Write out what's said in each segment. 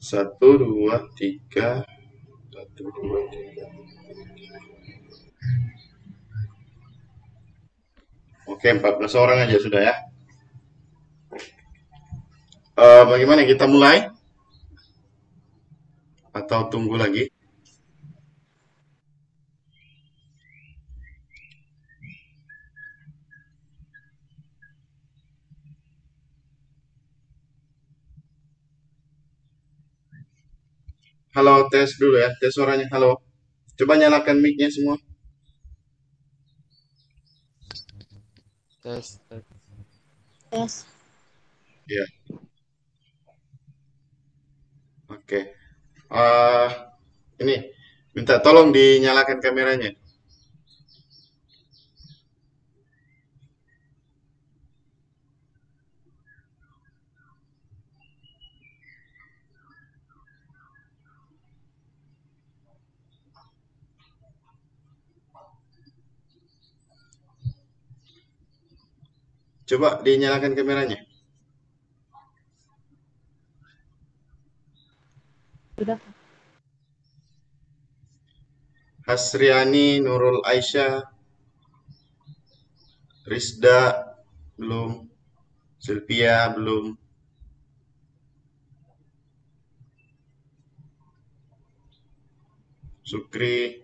Satu, dua, tiga. Satu, dua, tiga. Oke, 14 orang aja sudah ya. Bagaimana kita mulai? Atau tunggu lagi? Halo, tes dulu ya. Tes suaranya. Halo. Coba nyalakan mic-nya semua. Tes. Tes. Ya, oke. Eh, ini minta tolong dinyalakan kameranya. Coba dinyalakan kameranya. Sudah. Hasriani, Nurul Aisyah, Rizda belum, Sylvia belum, Sukri.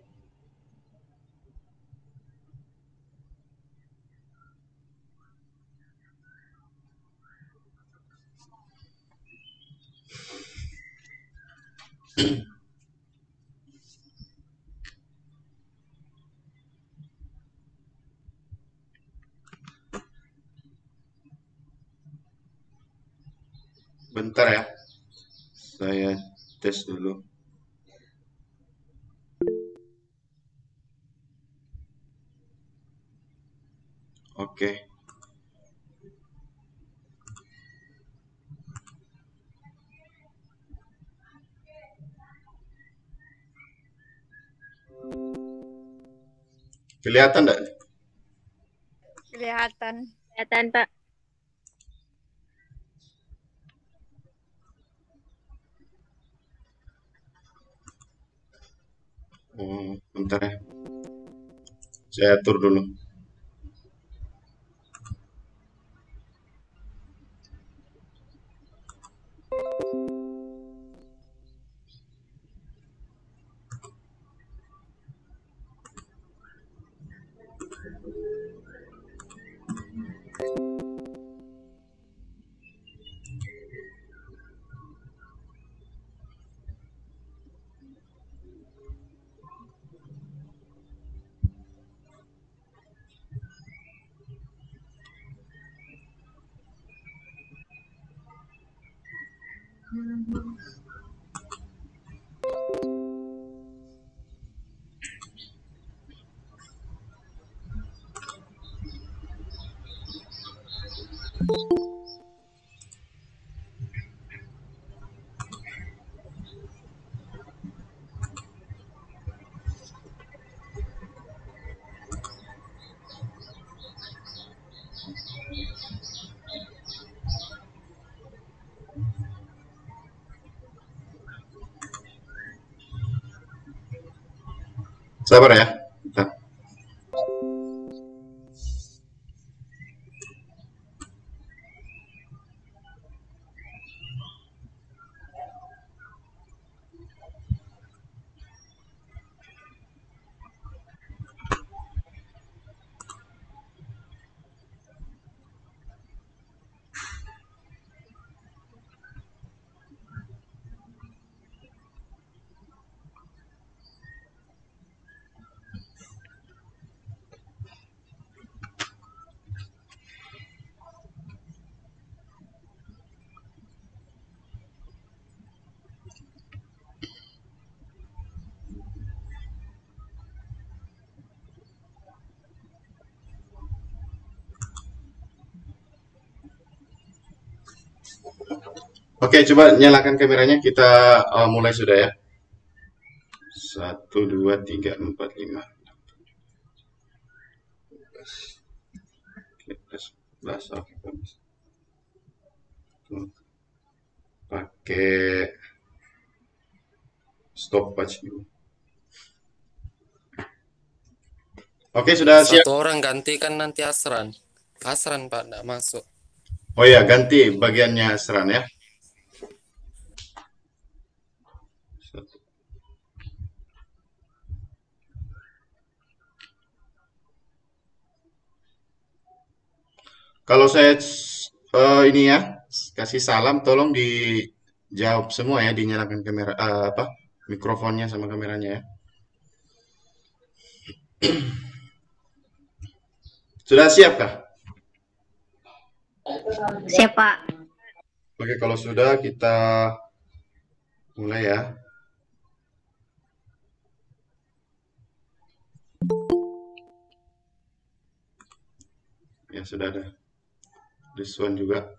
Bentar ya, saya tes dulu. Oke. Kelihatan enggak? Kelihatan. Kelihatan, Pak. Bentar ya. Saya atur dulu. Sabar ya. Bentar. Oke, coba nyalakan kameranya. Kita mulai sudah ya. Satu, dua, tiga, empat, lima. 11, oke. Pakai stopwatch dulu. Oke, sudah siap? Satu orang ganti kan nanti Asran. Asran Pak, enggak masuk. Oh ya, ganti bagiannya Asran ya. Kalau saya ini ya, kasih salam, tolong dijawab semua ya, dinyalakan kamera, mikrofonnya sama kameranya ya. Sudah siap kah? Siap, Pak. Oke, kalau sudah kita mulai ya. Ya, sudah ada. Rizwan juga.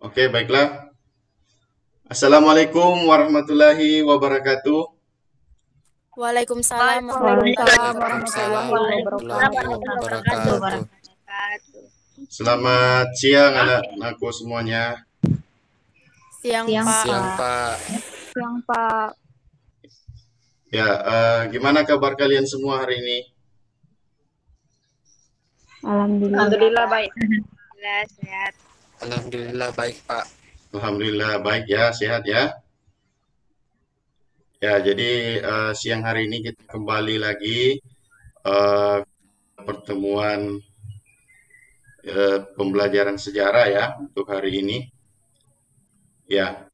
Oke, baiklah. Assalamualaikum warahmatullahi wabarakatuh. Waalaikumsalam Waalaikumsalam warahmatullahi wabarakatuh. Selamat siang anak-anakku semuanya. Siang, Siang, Pak. Siang Pak. Siang, Pak. Ya, gimana kabar kalian semua hari ini? Alhamdulillah baik. Sehat. Alhamdulillah baik Pak. Alhamdulillah baik ya, sehat ya. Ya, jadi siang hari ini kita kembali lagi pertemuan pembelajaran sejarah ya untuk hari ini. Ya,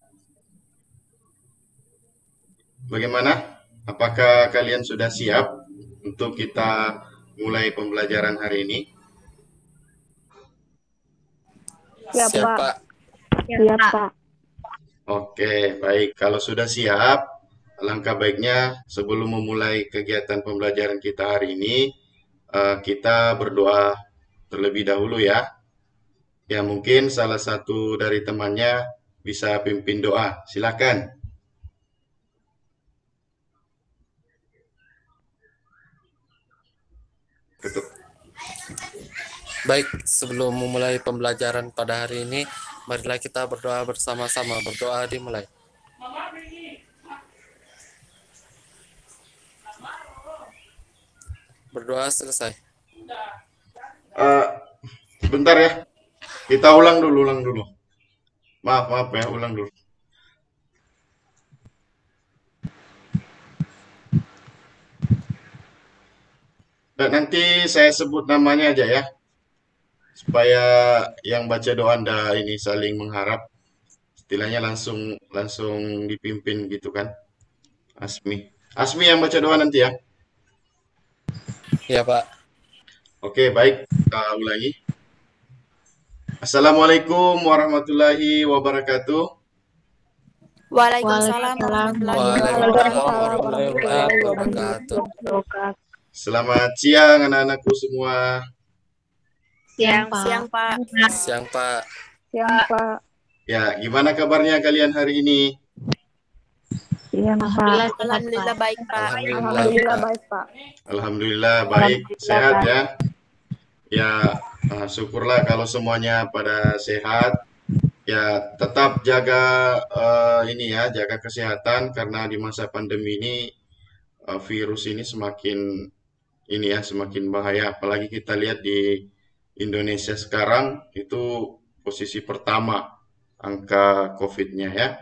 bagaimana? Apakah kalian sudah siap untuk kita mulai pembelajaran hari ini? Siap Pak. Siap, Pak. Oke, baik. Kalau sudah siap, alangkah baiknya sebelum memulai kegiatan pembelajaran kita hari ini, kita berdoa terlebih dahulu ya. Ya, mungkin salah satu dari temannya bisa pimpin doa. Silakan. Ketuk. Baik, sebelum memulai pembelajaran pada hari ini, marilah kita berdoa bersama-sama. Berdoa dimulai. Berdoa selesai. Bentar ya. Kita ulang dulu. Maaf ya, ulang dulu. Dan nanti saya sebut namanya aja ya. Supaya yang baca doa Anda ini saling mengharap. Istilahnya langsung dipimpin gitu kan. Asmi yang baca doa nanti ya. Ya Pak. Oke, baik. Kita ulangi. Assalamualaikum warahmatullahi wabarakatuh. Waalaikumsalam Waalaikumsalam warahmatullahi wabarakatuh. Selamat siang anak-anakku semua. Siang, Siang, Pak. Siang Pak. Siang, Pak. Ya, gimana kabarnya kalian hari ini? Siang, Pak. Alhamdulillah baik, Pak. Alhamdulillah Pak. baik, Pak. Alhamdulillah baik, sehat ya. Ya, syukurlah kalau semuanya pada sehat. Ya, tetap jaga jaga kesehatan karena di masa pandemi ini virus ini semakin bahaya. Apalagi kita lihat di Indonesia sekarang itu posisi pertama angka COVID-nya ya.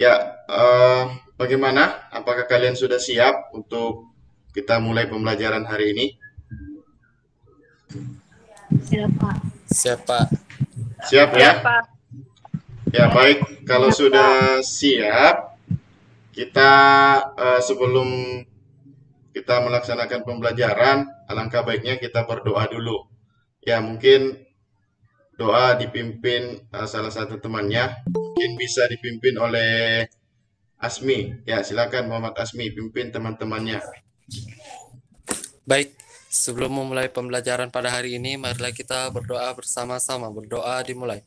Ya, bagaimana? Apakah kalian sudah siap untuk kita mulai pembelajaran hari ini? Siap, Pak. Siap Pak. Siap ya? Ya, baik. Kalau sudah siap, kita sebelum kita melaksanakan pembelajaran, alangkah baiknya kita berdoa dulu. Ya, mungkin doa dipimpin salah satu temannya, mungkin bisa dipimpin oleh Asmi. Ya, silakan Muhammad Asmi pimpin teman-temannya. Baik, sebelum memulai pembelajaran pada hari ini, marilah kita berdoa bersama-sama. Berdoa dimulai.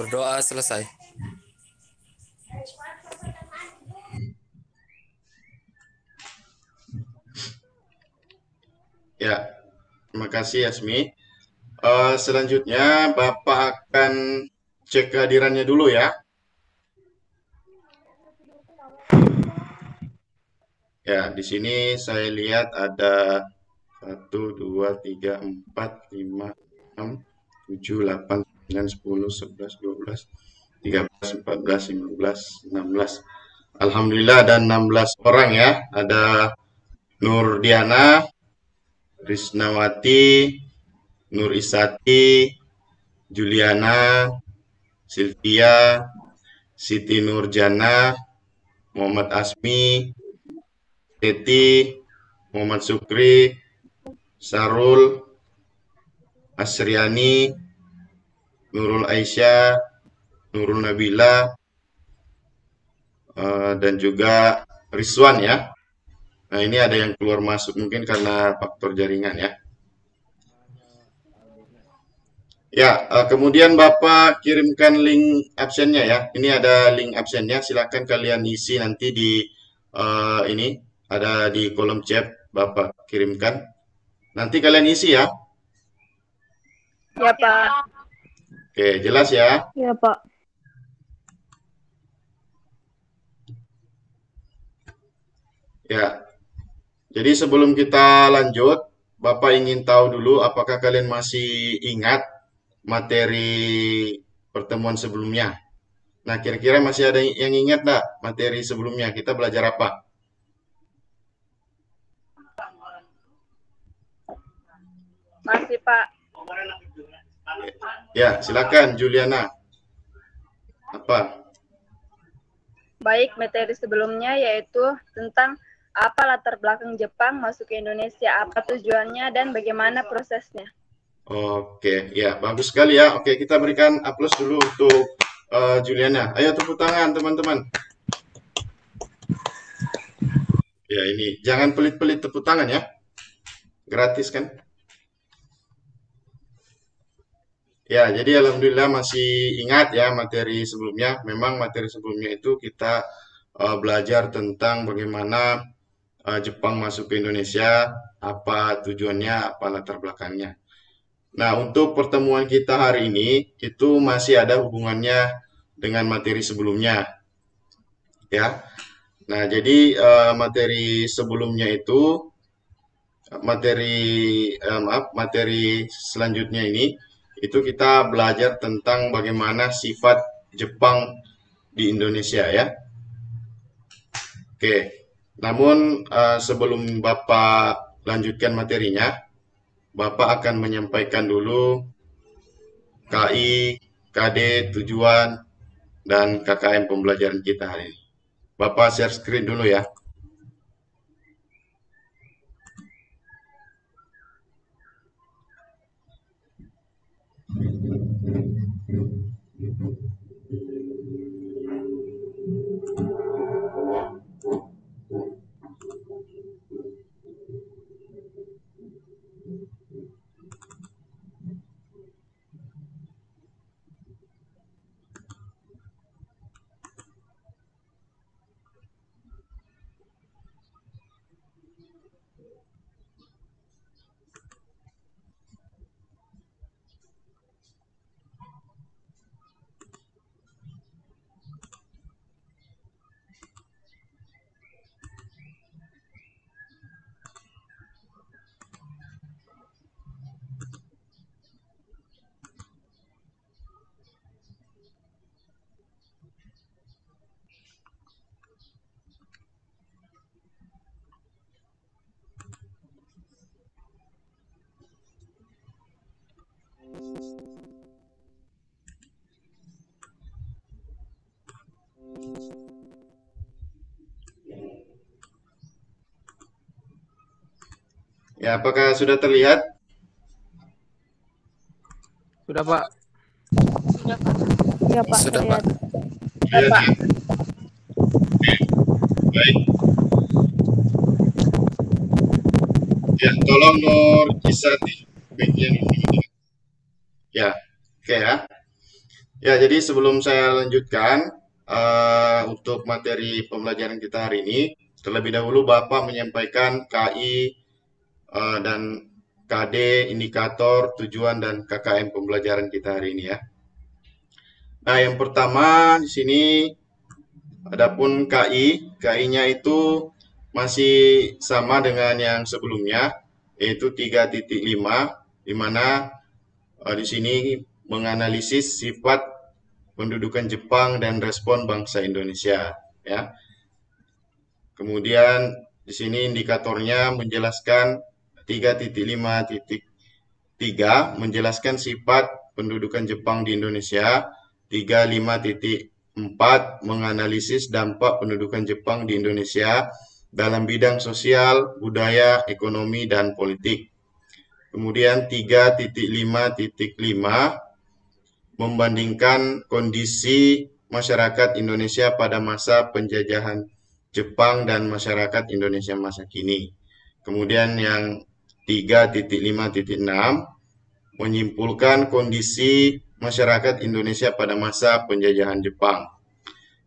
Berdoa selesai. Ya, terima kasih Asmi. Selanjutnya Bapak akan cek kehadirannya dulu ya. Ya, di sini saya lihat ada 1, 2, 3, 4, 5, 6, 7, 8, 9, 10, 11, 12, 13, 14, 15, 16. Alhamdulillah ada 16 orang ya. Ada Nur Diana, Risnawati, Nur Isati, Juliana, Sylvia, Siti Nurjana, Muhammad Asmi, Teti, Muhammad Sukri, Sarul, Asriani, Nurul Aisyah, Nurul Nabila, dan juga Rizwan ya. Nah, ini ada yang keluar masuk mungkin karena faktor jaringan ya. Ya, kemudian Bapak kirimkan link absennya ya. Ini ada link absennya. Silakan kalian isi nanti di ini ada di kolom chat Bapak kirimkan. Nanti kalian isi ya. Ya, Pak. Oke, jelas ya. Iya, Pak. Ya. Jadi sebelum kita lanjut, Bapak ingin tahu dulu apakah kalian masih ingat materi pertemuan sebelumnya. Nah, kira-kira masih ada yang ingat enggak materi sebelumnya? Kita belajar apa? Masih, Pak. Ya, silakan Juliana. Apa? Baik, materi sebelumnya yaitu tentang apa latar belakang Jepang masuk ke Indonesia, apa tujuannya, dan bagaimana prosesnya. Oke, ya bagus sekali ya. Oke, kita berikan aplaus dulu untuk Juliana. Ayo tepuk tangan teman-teman. Ya ini, jangan pelit-pelit tepuk tangan ya. Gratis kan? Ya, jadi alhamdulillah masih ingat ya materi sebelumnya. Memang materi sebelumnya itu kita belajar tentang bagaimana Jepang masuk ke Indonesia, apa tujuannya, apa latar belakangnya. Nah, untuk pertemuan kita hari ini itu masih ada hubungannya dengan materi sebelumnya, ya. Nah, jadi materi sebelumnya itu materi selanjutnya ini itu kita belajar tentang bagaimana sifat Jepang di Indonesia ya. Oke. Namun sebelum Bapak lanjutkan materinya, Bapak akan menyampaikan dulu KI, KD, tujuan, dan KKM pembelajaran kita hari ini. Bapak share screen dulu ya. Ya, apakah sudah terlihat? Sudah, Pak. Iya, Pak. Sudah, Terlihat. Pak. Ya, ya. Baik. Ya, tolong Nur Isati. Ya, oke ya. Ya, jadi sebelum saya lanjutkan untuk materi pembelajaran kita hari ini, terlebih dahulu Bapak menyampaikan KI dan KD, indikator, tujuan, dan KKM pembelajaran kita hari ini ya. Nah, yang pertama di sini adapun KI-nya itu masih sama dengan yang sebelumnya, yaitu 3.5, di mana di sini menganalisis sifat pendudukan Jepang dan respon bangsa Indonesia ya. Kemudian di sini indikatornya menjelaskan 3.5.3 menjelaskan sifat pendudukan Jepang di Indonesia. 35.4 menganalisis dampak pendudukan Jepang di Indonesia dalam bidang sosial, budaya, ekonomi, dan politik. Kemudian 3.5.5 membandingkan kondisi masyarakat Indonesia pada masa penjajahan Jepang dan masyarakat Indonesia masa kini. Kemudian yang 3.5.6 menyimpulkan kondisi masyarakat Indonesia pada masa penjajahan Jepang.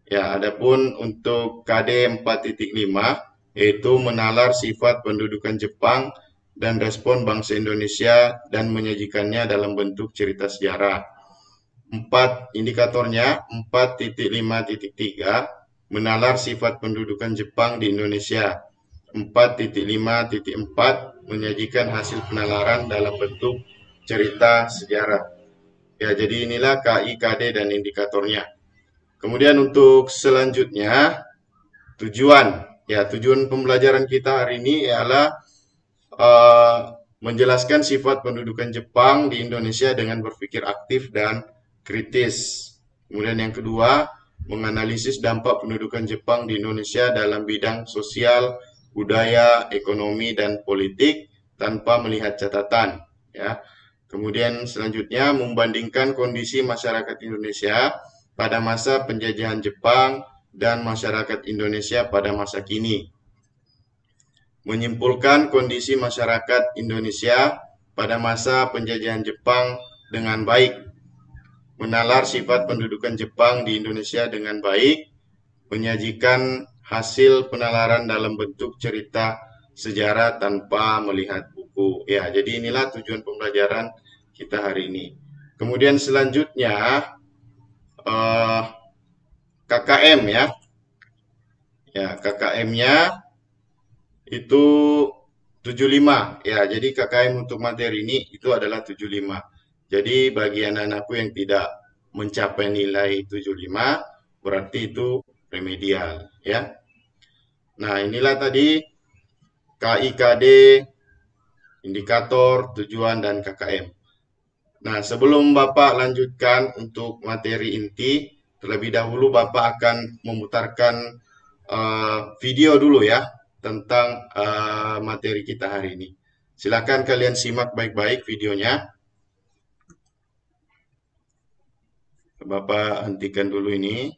Ya, adapun untuk KD 4.5 yaitu menalar sifat pendudukan Jepang dan respon bangsa Indonesia dan menyajikannya dalam bentuk cerita sejarah. 4 indikatornya 4.5.3 menalar sifat pendudukan Jepang di Indonesia. 4.5.4 menyajikan hasil penalaran dalam bentuk cerita sejarah. Ya, jadi inilah KI, KD, dan indikatornya. Kemudian untuk selanjutnya, tujuan. Ya, tujuan pembelajaran kita hari ini ialah menjelaskan sifat pendudukan Jepang di Indonesia dengan berpikir aktif dan kritis. Kemudian yang kedua, menganalisis dampak pendudukan Jepang di Indonesia dalam bidang sosial, budaya, ekonomi, dan politik tanpa melihat catatan. Ya. Kemudian selanjutnya, membandingkan kondisi masyarakat Indonesia pada masa penjajahan Jepang dan masyarakat Indonesia pada masa kini. Menyimpulkan kondisi masyarakat Indonesia pada masa penjajahan Jepang dengan baik. Menalar sifat pendudukan Jepang di Indonesia dengan baik, menyajikan hasil penalaran dalam bentuk cerita sejarah tanpa melihat buku. Ya, jadi inilah tujuan pembelajaran kita hari ini. Kemudian selanjutnya KKM ya. Ya, KKM-nya itu 75. Ya, jadi KKM untuk materi ini itu adalah 75. Jadi bagi anak-anakku yang tidak mencapai nilai 75, berarti itu remedial ya. Nah, inilah tadi KIKD, indikator, tujuan, dan KKM. Nah, sebelum Bapak lanjutkan untuk materi inti, terlebih dahulu Bapak akan memutarkan video dulu ya tentang materi kita hari ini. Silakan kalian simak baik-baik videonya. Bapak hentikan dulu ini.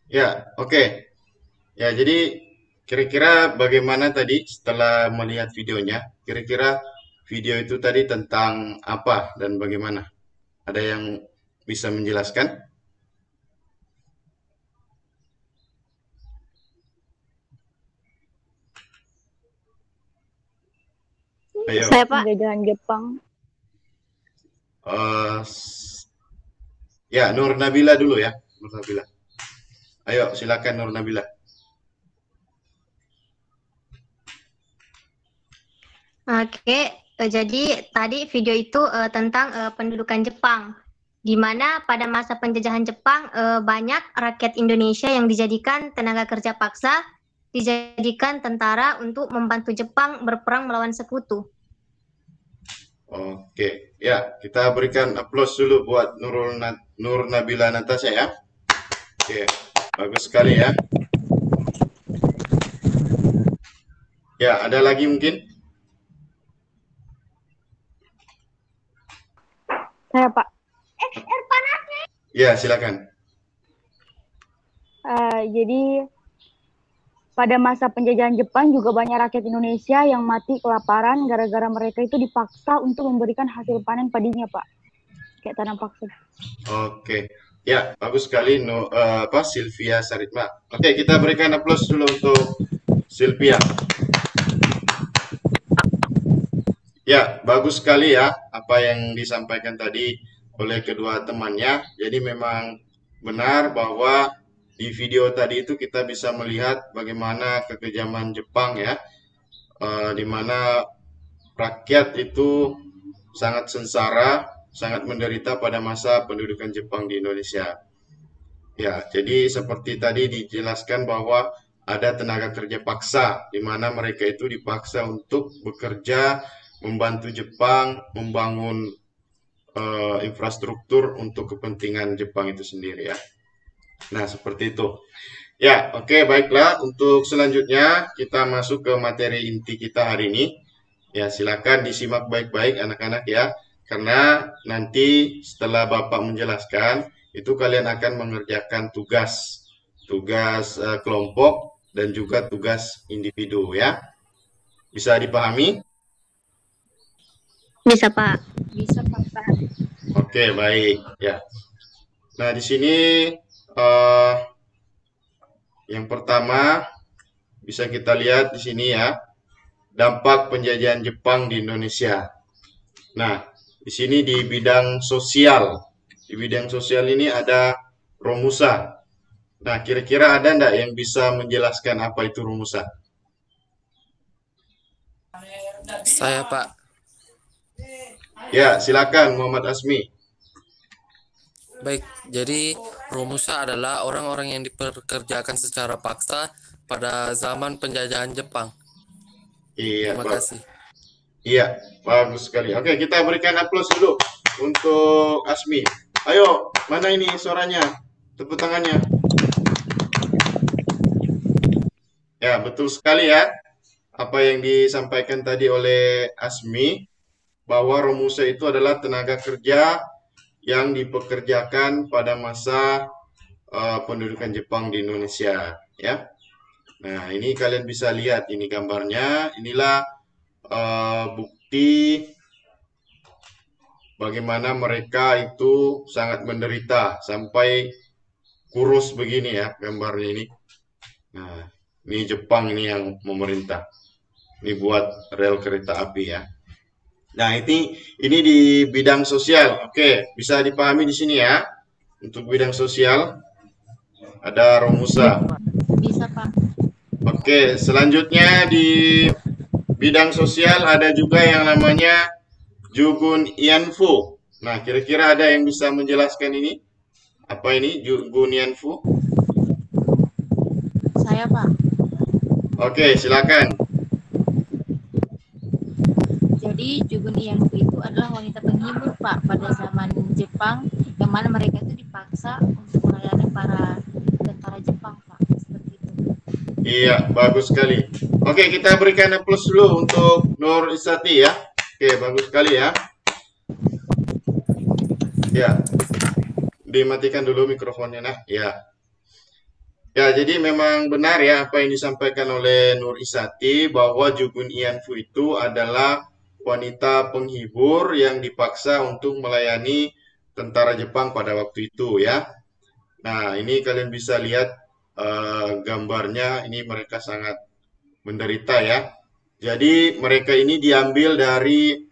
Ya, oke. Ya, jadi kira-kira bagaimana tadi setelah melihat videonya? Kira-kira video itu tadi tentang apa dan bagaimana? Ada yang bisa menjelaskan? Ayo. Saya Pak. Penjajahan Jepang. Ya, Nur Nabila dulu ya. Nur Nabila. Ayo, silakan Nur Nabila. Oke, jadi tadi video itu tentang pendudukan Jepang, di mana pada masa penjajahan Jepang banyak rakyat Indonesia yang dijadikan tenaga kerja paksa, dijadikan tentara untuk membantu Jepang berperang melawan sekutu. Oke, ya kita berikan aplaus dulu buat Nur Nabila Natasha ya. Oke, bagus sekali ya. Ya, ada lagi mungkin? Saya Pak. Ya, silakan. Jadi pada masa penjajahan Jepang juga banyak rakyat Indonesia yang mati kelaparan gara-gara mereka itu dipaksa untuk memberikan hasil panen padinya, Pak. Kayak tanam paksa. Oke, ya bagus sekali Sylvia Saritma. Oke, kita berikan aplaus dulu untuk Sylvia. Ya, bagus sekali ya apa yang disampaikan tadi oleh kedua temannya. Jadi memang benar bahwa di video tadi itu kita bisa melihat bagaimana kekejaman Jepang ya, di mana rakyat itu sangat sengsara, sangat menderita pada masa pendudukan Jepang di Indonesia. Ya, jadi seperti tadi dijelaskan bahwa ada tenaga kerja paksa, di mana mereka itu dipaksa untuk bekerja, membantu Jepang, membangun infrastruktur untuk kepentingan Jepang itu sendiri ya. Nah, seperti itu. Ya, oke, baiklah. Untuk selanjutnya, kita masuk ke materi inti kita hari ini. Ya, silakan disimak baik-baik anak-anak ya. Karena nanti setelah Bapak menjelaskan, itu kalian akan mengerjakan tugas kelompok dan juga tugas individu ya. Bisa dipahami? Bisa, Pak. Bisa, Pak. Oke, baik ya. Nah, di sini yang pertama bisa kita lihat di sini ya, dampak penjajahan Jepang di Indonesia. Nah, di sini di bidang sosial. Di bidang sosial ini ada Romusa. Nah, kira-kira ada enggak yang bisa menjelaskan apa itu Romusa? Saya, Pak. Ya, silakan Muhammad Asmi. Baik, jadi Romusa adalah orang-orang yang dipekerjakan secara paksa pada zaman penjajahan Jepang. Iya, Terima kasih. Iya, bagus sekali. Oke, kita berikan aplaus dulu untuk Asmi. Ayo, mana ini suaranya? Tepuk tangannya. Ya, betul sekali ya. Apa yang disampaikan tadi oleh Asmi, bahwa Romusa itu adalah tenaga kerja yang dipekerjakan pada masa pendudukan Jepang di Indonesia. Ya. Nah, ini kalian bisa lihat ini gambarnya. Inilah bukti bagaimana mereka itu sangat menderita sampai kurus begini ya gambarnya ini. Nah, ini Jepang ini yang memerintah. Ini buat rel kereta api ya. Nah, ini di bidang sosial. Oke, bisa dipahami di sini ya. Untuk bidang sosial ada Romusa. Bisa, Pak. Oke, selanjutnya di bidang sosial ada juga yang namanya Jugun Yanfu. Nah, kira-kira ada yang bisa menjelaskan ini? Apa ini Jugun Yanfu? Saya, Pak. Oke, silakan. Jadi Jugun Ianfu itu adalah wanita penghibur Pak pada zaman Jepang, yang mana mereka itu dipaksa untuk melayani para tentara Jepang Pak, seperti itu. Iya, bagus sekali. Oke, kita berikan plus dulu untuk Nur Isati ya. Oke, bagus sekali ya. Ya, dimatikan dulu mikrofonnya nak. Ya. Ya, jadi memang benar ya apa yang disampaikan oleh Nur Isati bahwa Jugun Ianfu itu adalah wanita penghibur yang dipaksa untuk melayani tentara Jepang pada waktu itu ya. Nah, ini kalian bisa lihat gambarnya, ini mereka sangat menderita ya. Jadi mereka ini diambil dari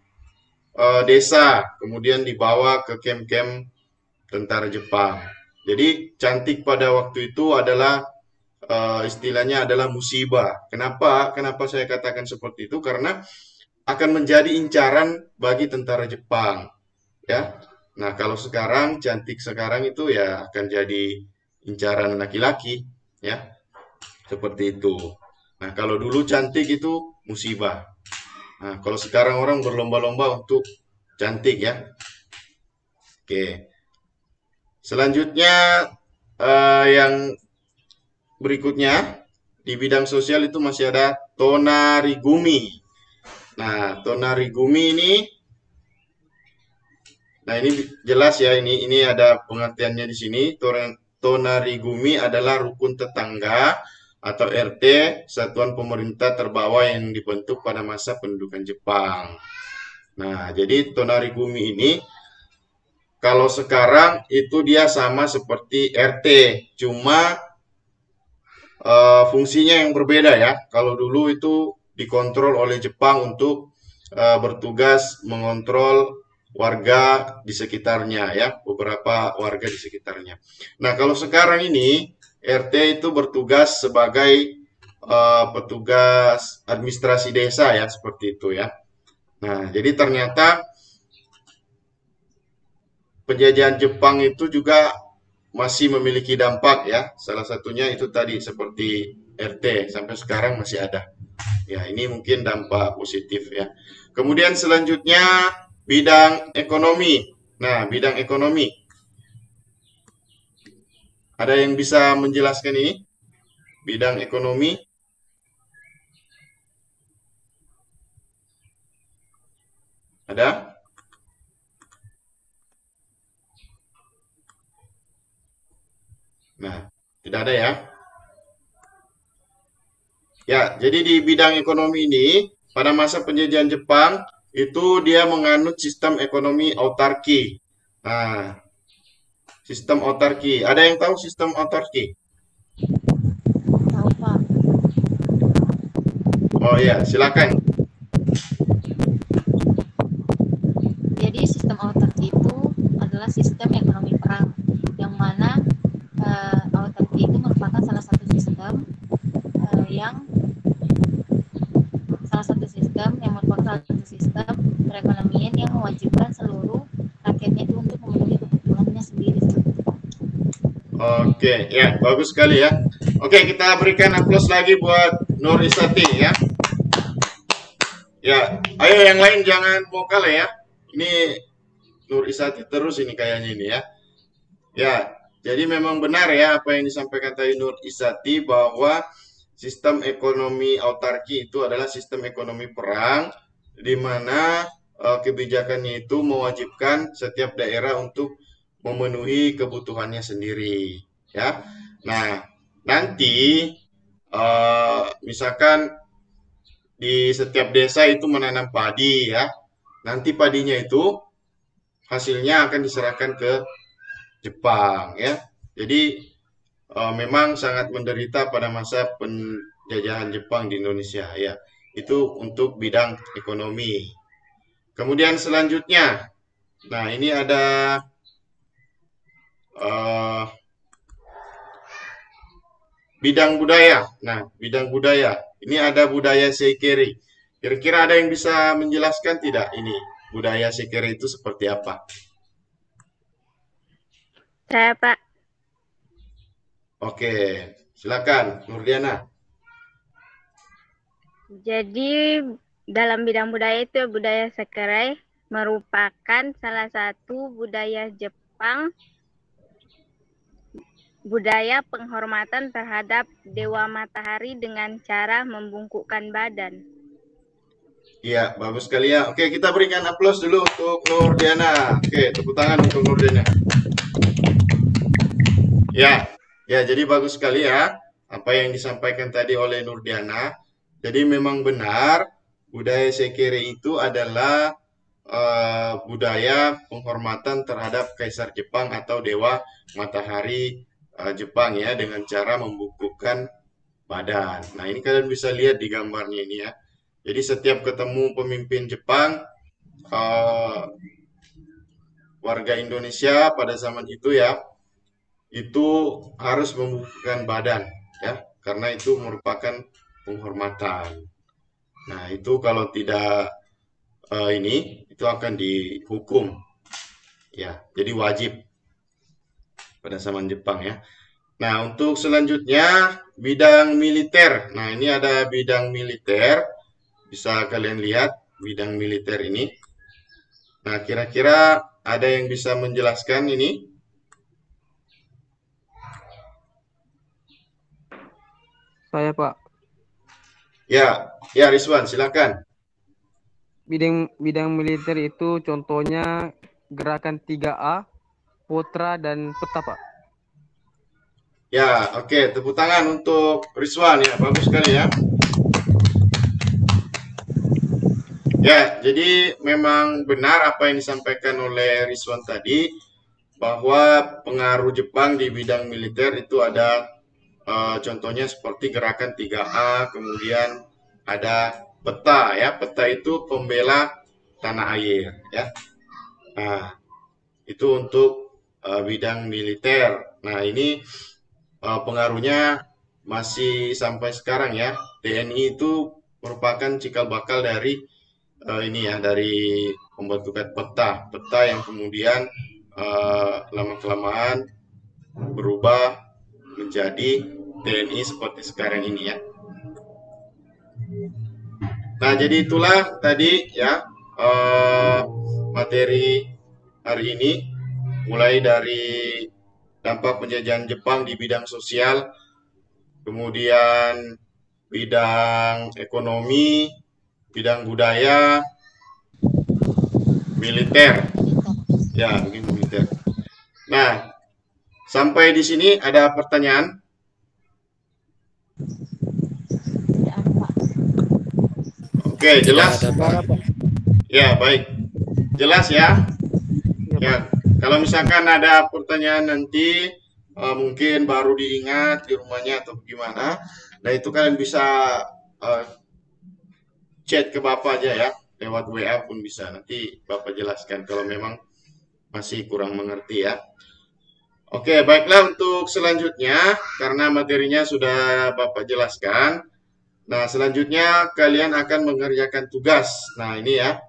desa, kemudian dibawa ke kem-kem tentara Jepang. Jadi cantik pada waktu itu adalah istilahnya adalah musibah. Kenapa? Kenapa saya katakan seperti itu? Karena akan menjadi incaran bagi tentara Jepang, ya. Nah, kalau sekarang cantik sekarang itu ya akan jadi incaran laki-laki, ya. Seperti itu. Nah, kalau dulu cantik itu musibah. Nah, kalau sekarang orang berlomba-lomba untuk cantik ya. Oke. Selanjutnya yang berikutnya di bidang sosial itu masih ada tonarigumi. Nah, tonarigumi ini, nah ini jelas ya, ini ada pengertiannya di sini. Tonarigumi adalah rukun tetangga atau RT, satuan pemerintah terbawah yang dibentuk pada masa pendudukan Jepang. Nah, jadi tonarigumi ini kalau sekarang itu dia sama seperti RT, cuma fungsinya yang berbeda ya. Kalau dulu itu dikontrol oleh Jepang untuk bertugas mengontrol warga di sekitarnya ya, beberapa warga di sekitarnya. Nah, kalau sekarang ini RT itu bertugas sebagai petugas administrasi desa ya, seperti itu ya. Nah, jadi ternyata penjajahan Jepang itu juga masih memiliki dampak ya. Salah satunya itu tadi seperti RT sampai sekarang masih ada. Ya, ini mungkin dampak positif ya. Kemudian selanjutnya bidang ekonomi. Nah, bidang ekonomi. Ada yang bisa menjelaskan ini? Bidang ekonomi. Ada? Nah, tidak ada ya. Ya, jadi di bidang ekonomi ini, pada masa penjajahan Jepang, itu dia menganut sistem ekonomi autarki. Nah, sistem autarki. Ada yang tahu sistem autarki? Tahu Pak. Oh ya, silakan. Jadi sistem autarki itu adalah sistem ekonomi perang, yang mana autarki itu merupakan salah satu sistem perekonomian yang mewajibkan seluruh rakyatnya itu untuk memenuhi kebutuhannya sendiri. Oke, ya, bagus sekali ya. Oke, kita berikan aplaus lagi buat Nur Isati ya. Ya, ayo yang lain jangan vokal ya. Ini Nur Isati terus ini kayaknya ini ya. Ya, jadi memang benar ya apa yang disampaikan tadi Nur Isati bahwa sistem ekonomi autarki itu adalah sistem ekonomi perang di mana kebijakannya itu mewajibkan setiap daerah untuk memenuhi kebutuhannya sendiri ya. Nah, nanti misalkan di setiap desa itu menanam padi ya. Nanti padinya itu hasilnya akan diserahkan ke Jepang ya. Jadi memang sangat menderita pada masa penjajahan Jepang di Indonesia ya. Itu untuk bidang ekonomi. Kemudian selanjutnya, nah ini ada bidang budaya. Nah, bidang budaya. Ini ada budaya Seikeri. Kira-kira ada yang bisa menjelaskan tidak ini budaya Seikeri itu seperti apa? Saya, Pak. Oke, silakan Nurdiana. Jadi dalam bidang budaya itu budaya Sakurai merupakan salah satu budaya Jepang, budaya penghormatan terhadap Dewa Matahari dengan cara membungkukkan badan. Iya, bagus sekali ya. Oke, kita berikan aplaus dulu untuk Nurdiana. Oke, tepuk tangan untuk Nurdiana. Ya, ya, jadi bagus sekali ya apa yang disampaikan tadi oleh Nurdiana. Jadi memang benar budaya Sekire itu adalah budaya penghormatan terhadap Kaisar Jepang atau Dewa Matahari Jepang ya dengan cara membungkukkan badan. Nah, ini kalian bisa lihat di gambarnya ini ya. Jadi setiap ketemu pemimpin Jepang, warga Indonesia pada zaman itu ya, itu harus membungkukkan badan ya, karena itu merupakan penghormatan. Nah, itu kalau tidak itu akan dihukum ya. Jadi wajib pada zaman Jepang ya. Nah, untuk selanjutnya bidang militer. Nah, ini ada bidang militer. Bisa kalian lihat bidang militer ini. Nah, kira-kira ada yang bisa menjelaskan ini? Saya, Pak. Ya, ya Rizwan, silakan. Bidang militer itu contohnya gerakan 3A, Potra, dan Peta, Pak. Ya, oke. Tepuk tangan untuk Rizwan ya. Bagus sekali ya. Ya, jadi memang benar apa yang disampaikan oleh Rizwan tadi, bahwa pengaruh Jepang di bidang militer itu ada contohnya seperti gerakan 3A, kemudian ada peta ya. Peta itu pembela tanah air ya. Nah, itu untuk bidang militer. Nah, ini pengaruhnya masih sampai sekarang ya. TNI itu merupakan cikal bakal dari ini ya, dari pembentukan peta yang kemudian lama-kelamaan berubah menjadi TNI seperti sekarang ini ya. Nah, jadi itulah tadi ya materi hari ini, mulai dari dampak penjajahan Jepang di bidang sosial, kemudian bidang ekonomi, bidang budaya, militer. Ya, mungkin militer. Nah, sampai di sini ada pertanyaan? Oke, jelas? Ya, baik. Jelas ya? Ya, kalau misalkan ada pertanyaan nanti, mungkin baru diingat di rumahnya atau gimana, nah itu kalian bisa chat ke Bapak aja ya, lewat WA pun bisa. Nanti Bapak jelaskan kalau memang masih kurang mengerti ya. Oke, baiklah untuk selanjutnya, karena materinya sudah Bapak jelaskan. Nah, selanjutnya kalian akan mengerjakan tugas. Nah, ini ya.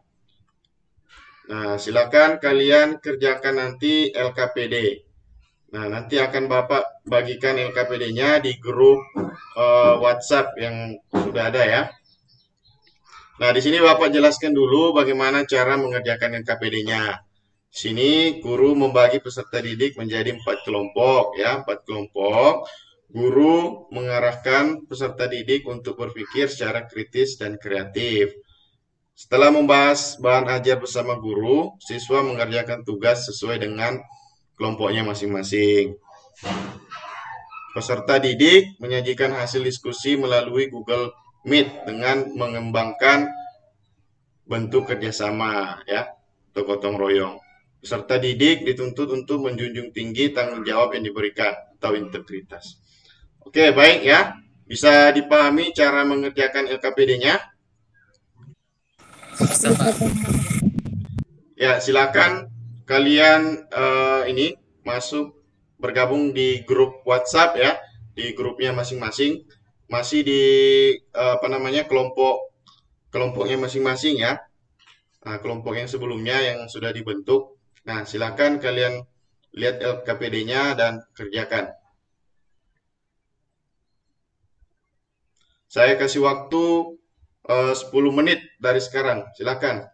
Nah, silakan kalian kerjakan nanti LKPD. Nah, nanti akan Bapak bagikan LKPD-nya di grup WhatsApp yang sudah ada ya. Nah, di sini Bapak jelaskan dulu bagaimana cara mengerjakan LKPD-nya. Sini guru membagi peserta didik menjadi 4 kelompok ya, 4 kelompok. Guru mengarahkan peserta didik untuk berpikir secara kritis dan kreatif. Setelah membahas bahan ajar bersama guru, siswa mengerjakan tugas sesuai dengan kelompoknya masing-masing. Peserta didik menyajikan hasil diskusi melalui Google Meet dengan mengembangkan bentuk kerjasama ya, atau gotong royong. Peserta didik dituntut untuk menjunjung tinggi tanggung jawab yang diberikan atau integritas. Oke, baik ya. Bisa dipahami cara mengerjakan LKPD-nya? Ya, silakan kalian ini masuk bergabung di grup WhatsApp ya, di grupnya masing-masing, masih di kelompoknya masing-masing ya. Nah, kelompok yang sebelumnya yang sudah dibentuk. Nah, silakan kalian lihat LKPD-nya dan kerjakan. Saya kasih waktu 10 menit dari sekarang. Silakan.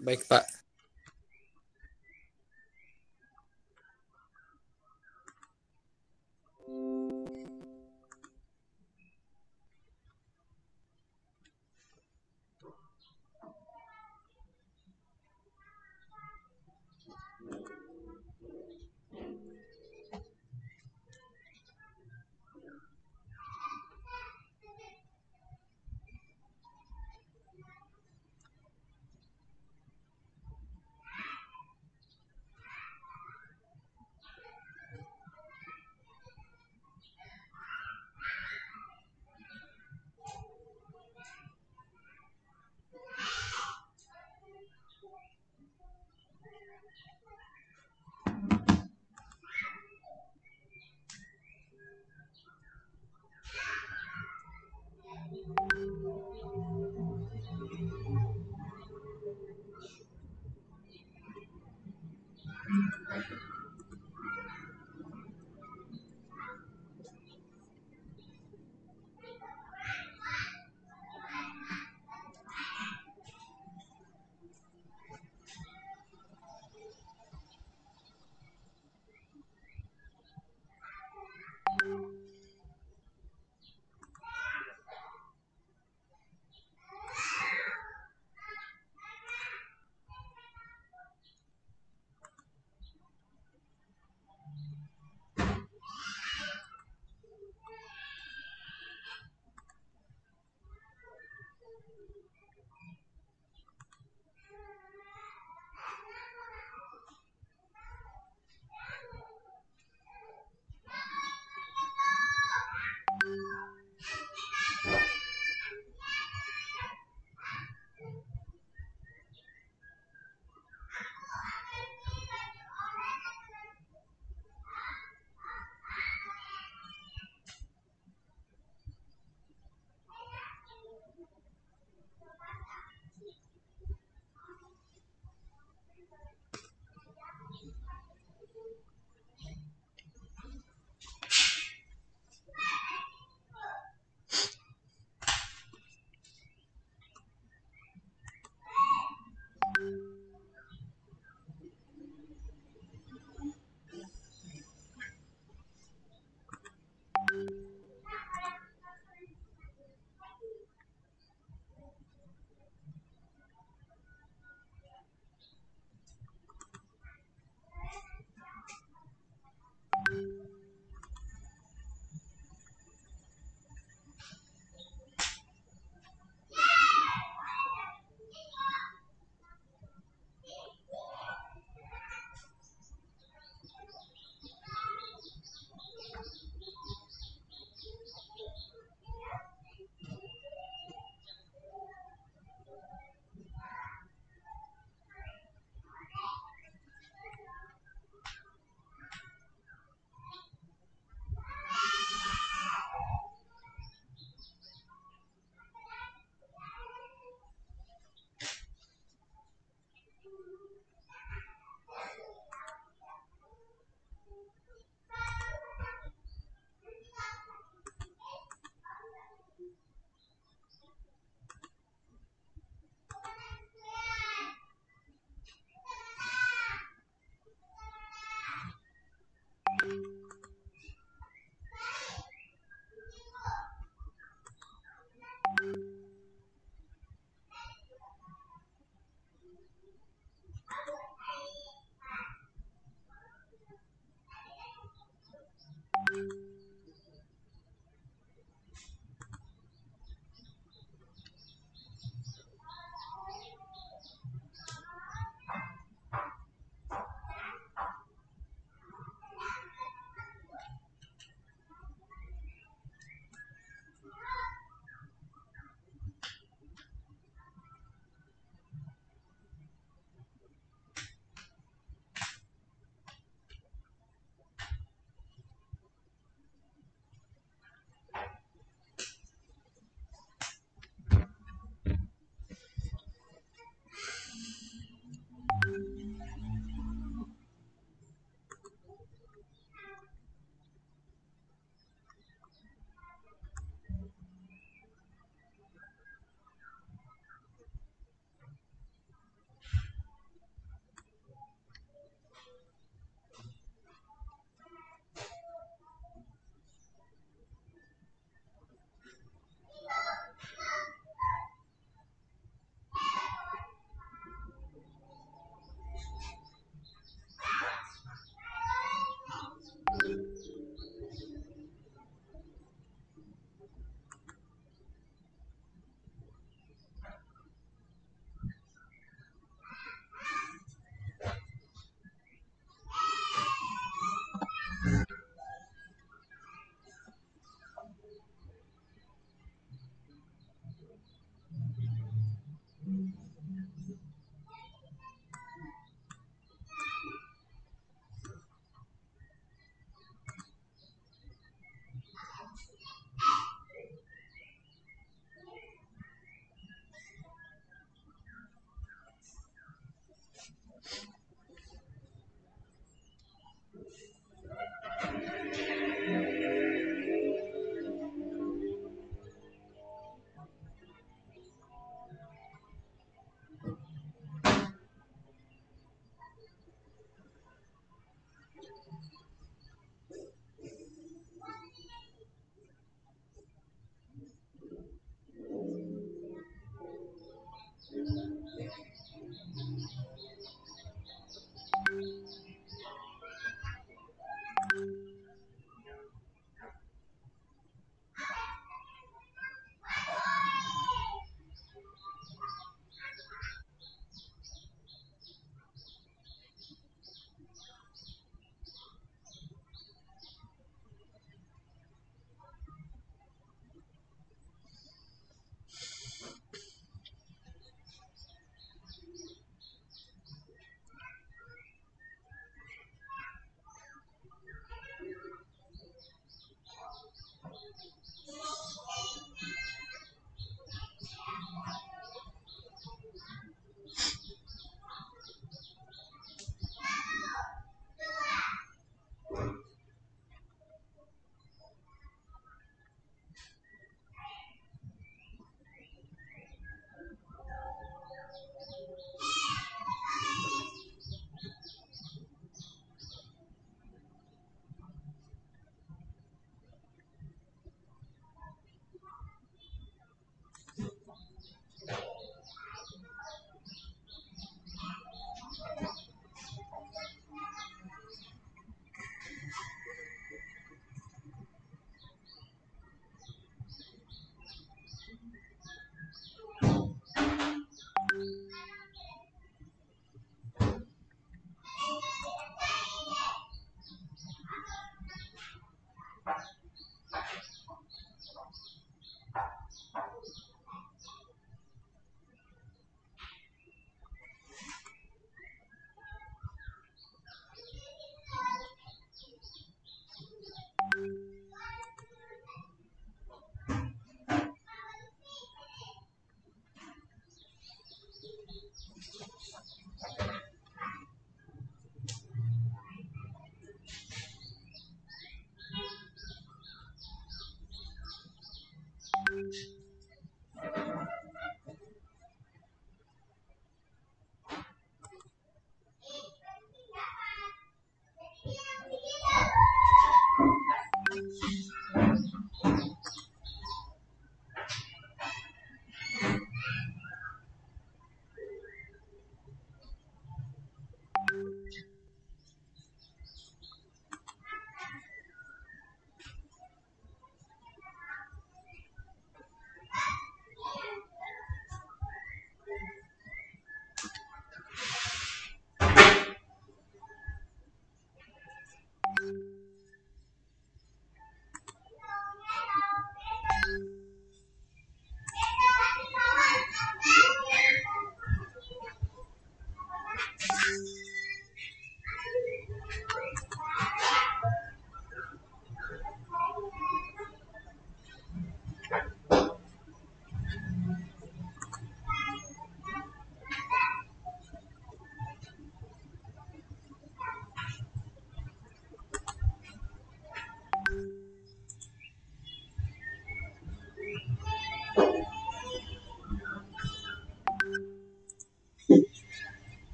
Baik, Pak.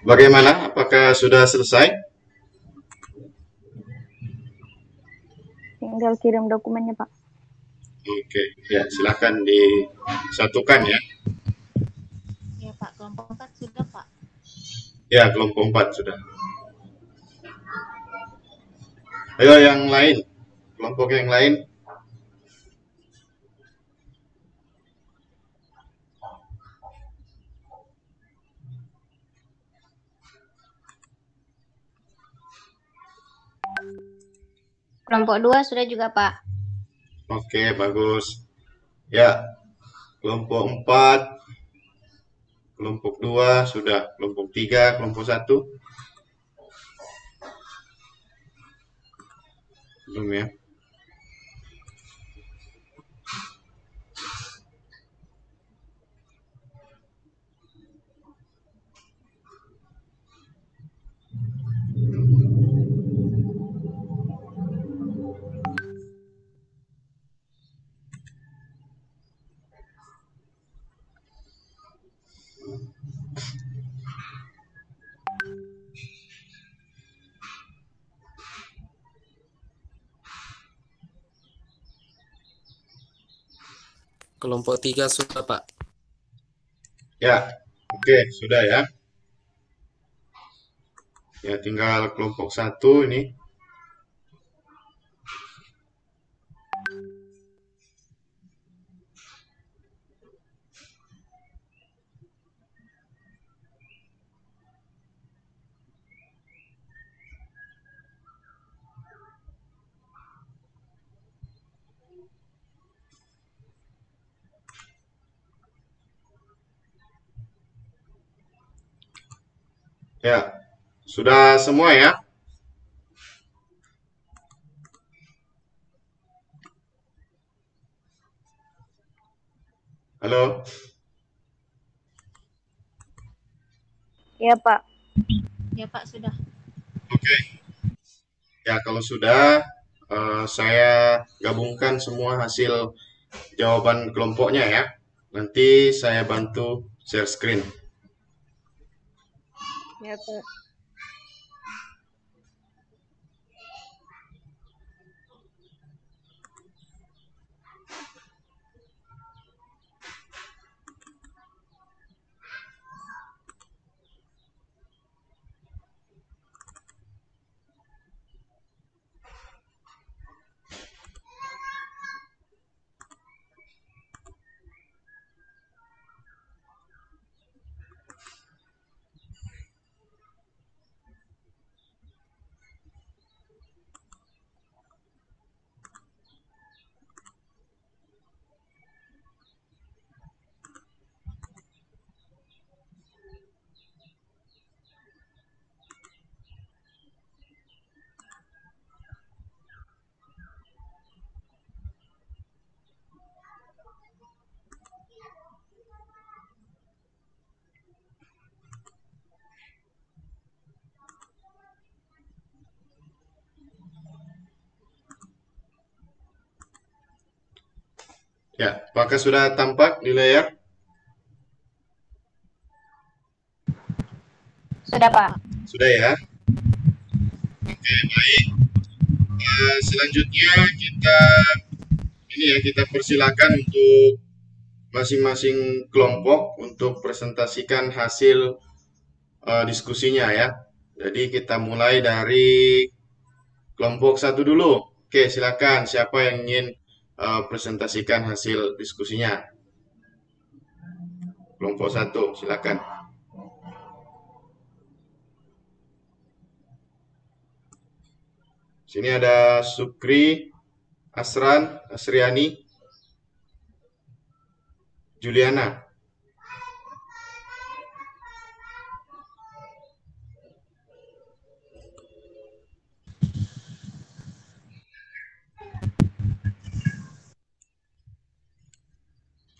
Bagaimana? Apakah sudah selesai? Tinggal kirim dokumennya, Pak. Oke, ya silakan disatukan ya. Ya Pak, kelompok 4 sudah Pak. Ya, kelompok 4 sudah. Ayo yang lain, kelompok yang lain. Kelompok 2 sudah juga, Pak. Oke, bagus. Ya, kelompok 4, kelompok 2 sudah, kelompok 3, kelompok 1 belum ya. Kelompok 3 sudah, Pak. Ya, oke, sudah ya. Ya, tinggal kelompok 1 ini. Ya, sudah semua ya? Halo? Ya, Pak. Ya Pak, sudah. Oke. Ya, kalau sudah, saya gabungkan semua hasil jawaban kelompoknya ya. Nanti saya bantu share screen. Ya, Pak. Ya, apakah sudah tampak di layar? Sudah, Pak. Sudah ya? Oke, baik. Selanjutnya kita persilakan untuk masing-masing kelompok untuk presentasikan hasil diskusinya ya. Jadi kita mulai dari kelompok 1 dulu. Oke, silakan siapa yang ingin presentasikan hasil diskusinya. Kelompok 1, silakan. Sini ada Sukri, Asran, Asriani, Juliana.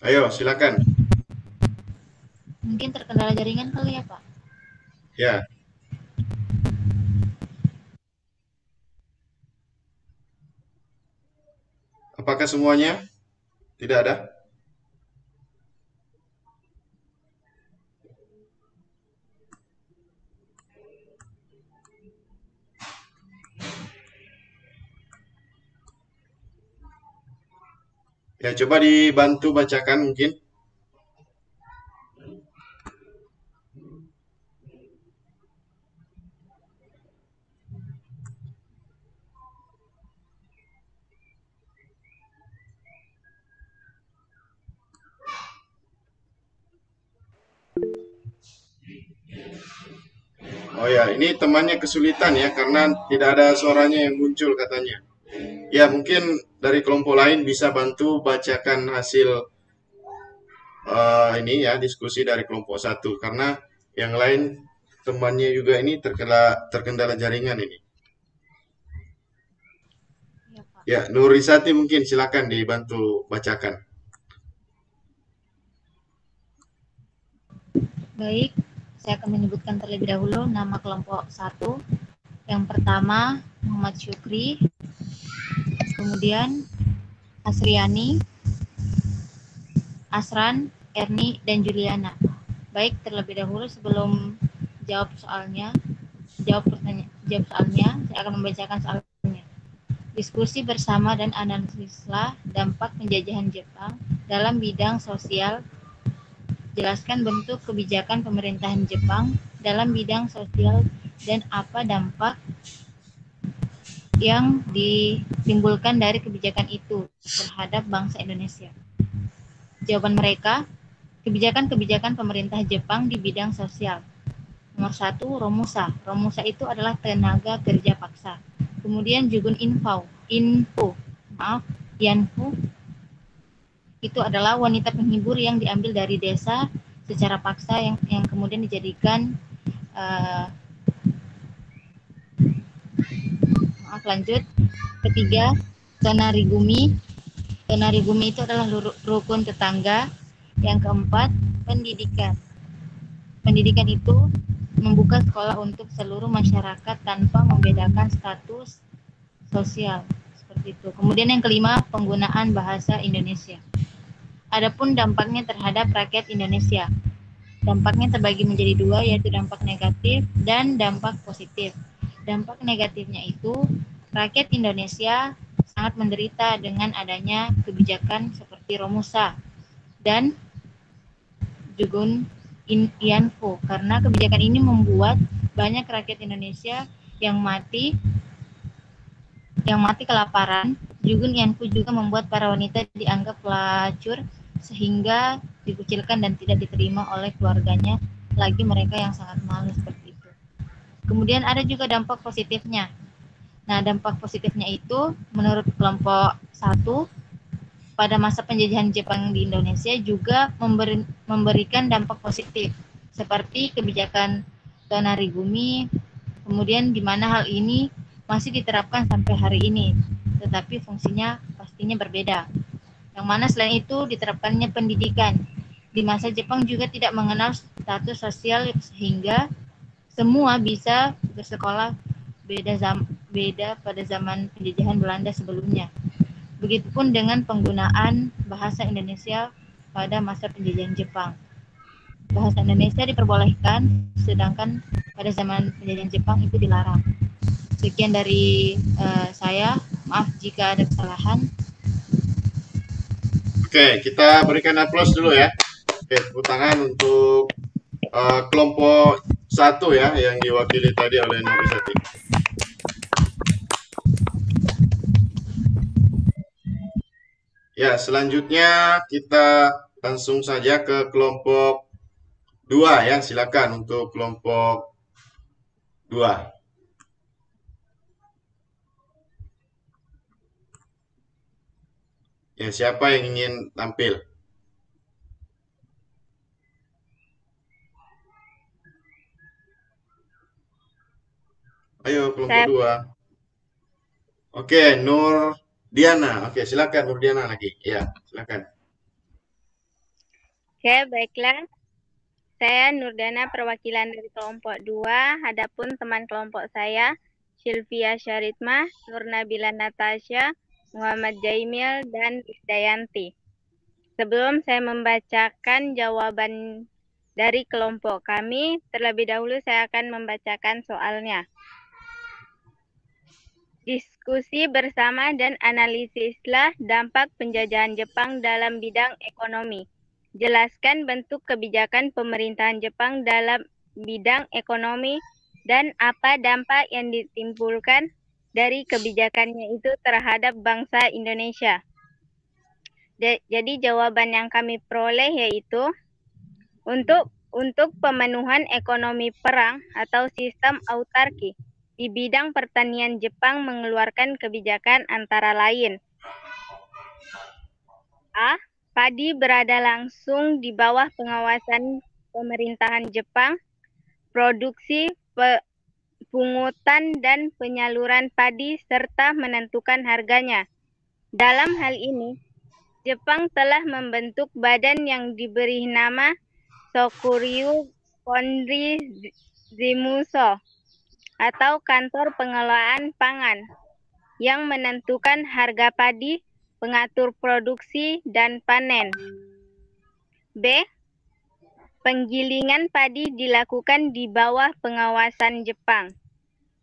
Ayo, silakan. Mungkin terkendala jaringan kali ya Pak. Ya. Apakah semuanya? Tidak ada? Ya, coba dibantu bacakan mungkin. Oh ya, ini temannya kesulitan ya karena tidak ada suaranya yang muncul katanya. Ya, mungkin dari kelompok lain bisa bantu bacakan hasil ini ya diskusi dari kelompok 1 karena yang lain temannya juga ini terkendala jaringan ini. Ya Pak. Ya, Nurisati mungkin silakan dibantu bacakan. Baik, saya akan menyebutkan terlebih dahulu nama kelompok 1. Yang pertama Muhammad Syukri, kemudian Asriani, Asran, Erni, dan Juliana. Baik, terlebih dahulu sebelum jawab soalnya, saya akan membacakan soalnya. Diskusi bersama dan analisislah dampak penjajahan Jepang dalam bidang sosial. Jelaskan bentuk kebijakan pemerintahan Jepang dalam bidang sosial dan apa dampak yang ditimbulkan dari kebijakan itu terhadap bangsa Indonesia. Jawaban mereka, kebijakan-kebijakan pemerintah Jepang di bidang sosial. Nomor 1, Romusa. Romusa itu adalah tenaga kerja paksa. Kemudian Jugun Yanfu itu adalah wanita penghibur yang diambil dari desa secara paksa yang kemudian dijadikan lanjut. Ketiga, Tonarigumi. Tonarigumi itu adalah rukun tetangga. Yang keempat, pendidikan. Pendidikan itu membuka sekolah untuk seluruh masyarakat tanpa membedakan status sosial, seperti itu. Kemudian yang kelima, penggunaan bahasa Indonesia. Adapun dampaknya terhadap rakyat Indonesia. Dampaknya terbagi menjadi dua, yaitu dampak negatif dan dampak positif. Dampak negatifnya itu, rakyat Indonesia sangat menderita dengan adanya kebijakan seperti Romusa dan Jugun Yanfu, karena kebijakan ini membuat banyak rakyat Indonesia yang mati kelaparan. Jugun Yanfu juga membuat para wanita dianggap pelacur sehingga dikucilkan dan tidak diterima oleh keluarganya, lagi mereka yang sangat malu seperti itu. Kemudian ada juga dampak positifnya. Nah, dampak positifnya itu menurut kelompok 1, pada masa penjajahan Jepang di Indonesia juga memberikan dampak positif seperti kebijakan Tonarigumi, kemudian di mana hal ini masih diterapkan sampai hari ini, tetapi fungsinya pastinya berbeda. Yang mana selain itu diterapkannya pendidikan. Di masa Jepang juga tidak mengenal status sosial sehingga semua bisa bersekolah, beda pada zaman penjajahan Belanda sebelumnya. Begitupun dengan penggunaan bahasa Indonesia pada masa penjajahan Jepang. Bahasa Indonesia diperbolehkan, sedangkan pada zaman penjajahan Jepang itu dilarang. Sekian dari saya, maaf jika ada kesalahan. Oke, kita berikan aplaus dulu ya. Oke, tepuk tangan untuk kelompok 1 ya, yang diwakili tadi oleh Nobisati. Ya, selanjutnya kita langsung saja ke kelompok 2 ya. Silakan untuk kelompok 2. Ya, siapa yang ingin tampil? Ayo, kelompok 2. Oke, Nur Diana. Oke, silakan Nur Diana lagi. Ya, silakan. Oke, baiklah. Saya Nurdiana, perwakilan dari kelompok 2. Adapun teman kelompok saya, Sylvia Syaritmah, Nur Nabila Natasha, Muhammad Jaimil, dan Isdayanti. Sebelum saya membacakan jawaban dari kelompok kami, terlebih dahulu saya akan membacakan soalnya. Diskusi bersama dan analisislah dampak penjajahan Jepang dalam bidang ekonomi. Jelaskan bentuk kebijakan pemerintahan Jepang dalam bidang ekonomi dan apa dampak yang ditimbulkan dari kebijakannya itu terhadap bangsa Indonesia. Jadi jawaban yang kami peroleh yaitu untuk pemenuhan ekonomi perang atau sistem autarki. Di bidang pertanian Jepang mengeluarkan kebijakan antara lain. A. Padi berada langsung di bawah pengawasan pemerintahan Jepang. Produksi, pungutan, dan penyaluran padi serta menentukan harganya. Dalam hal ini, Jepang telah membentuk badan yang diberi nama Sokuryu Konri Zimuso atau Kantor Pengelolaan Pangan yang menentukan harga padi, pengatur produksi, dan panen. B. Penggilingan padi dilakukan di bawah pengawasan Jepang.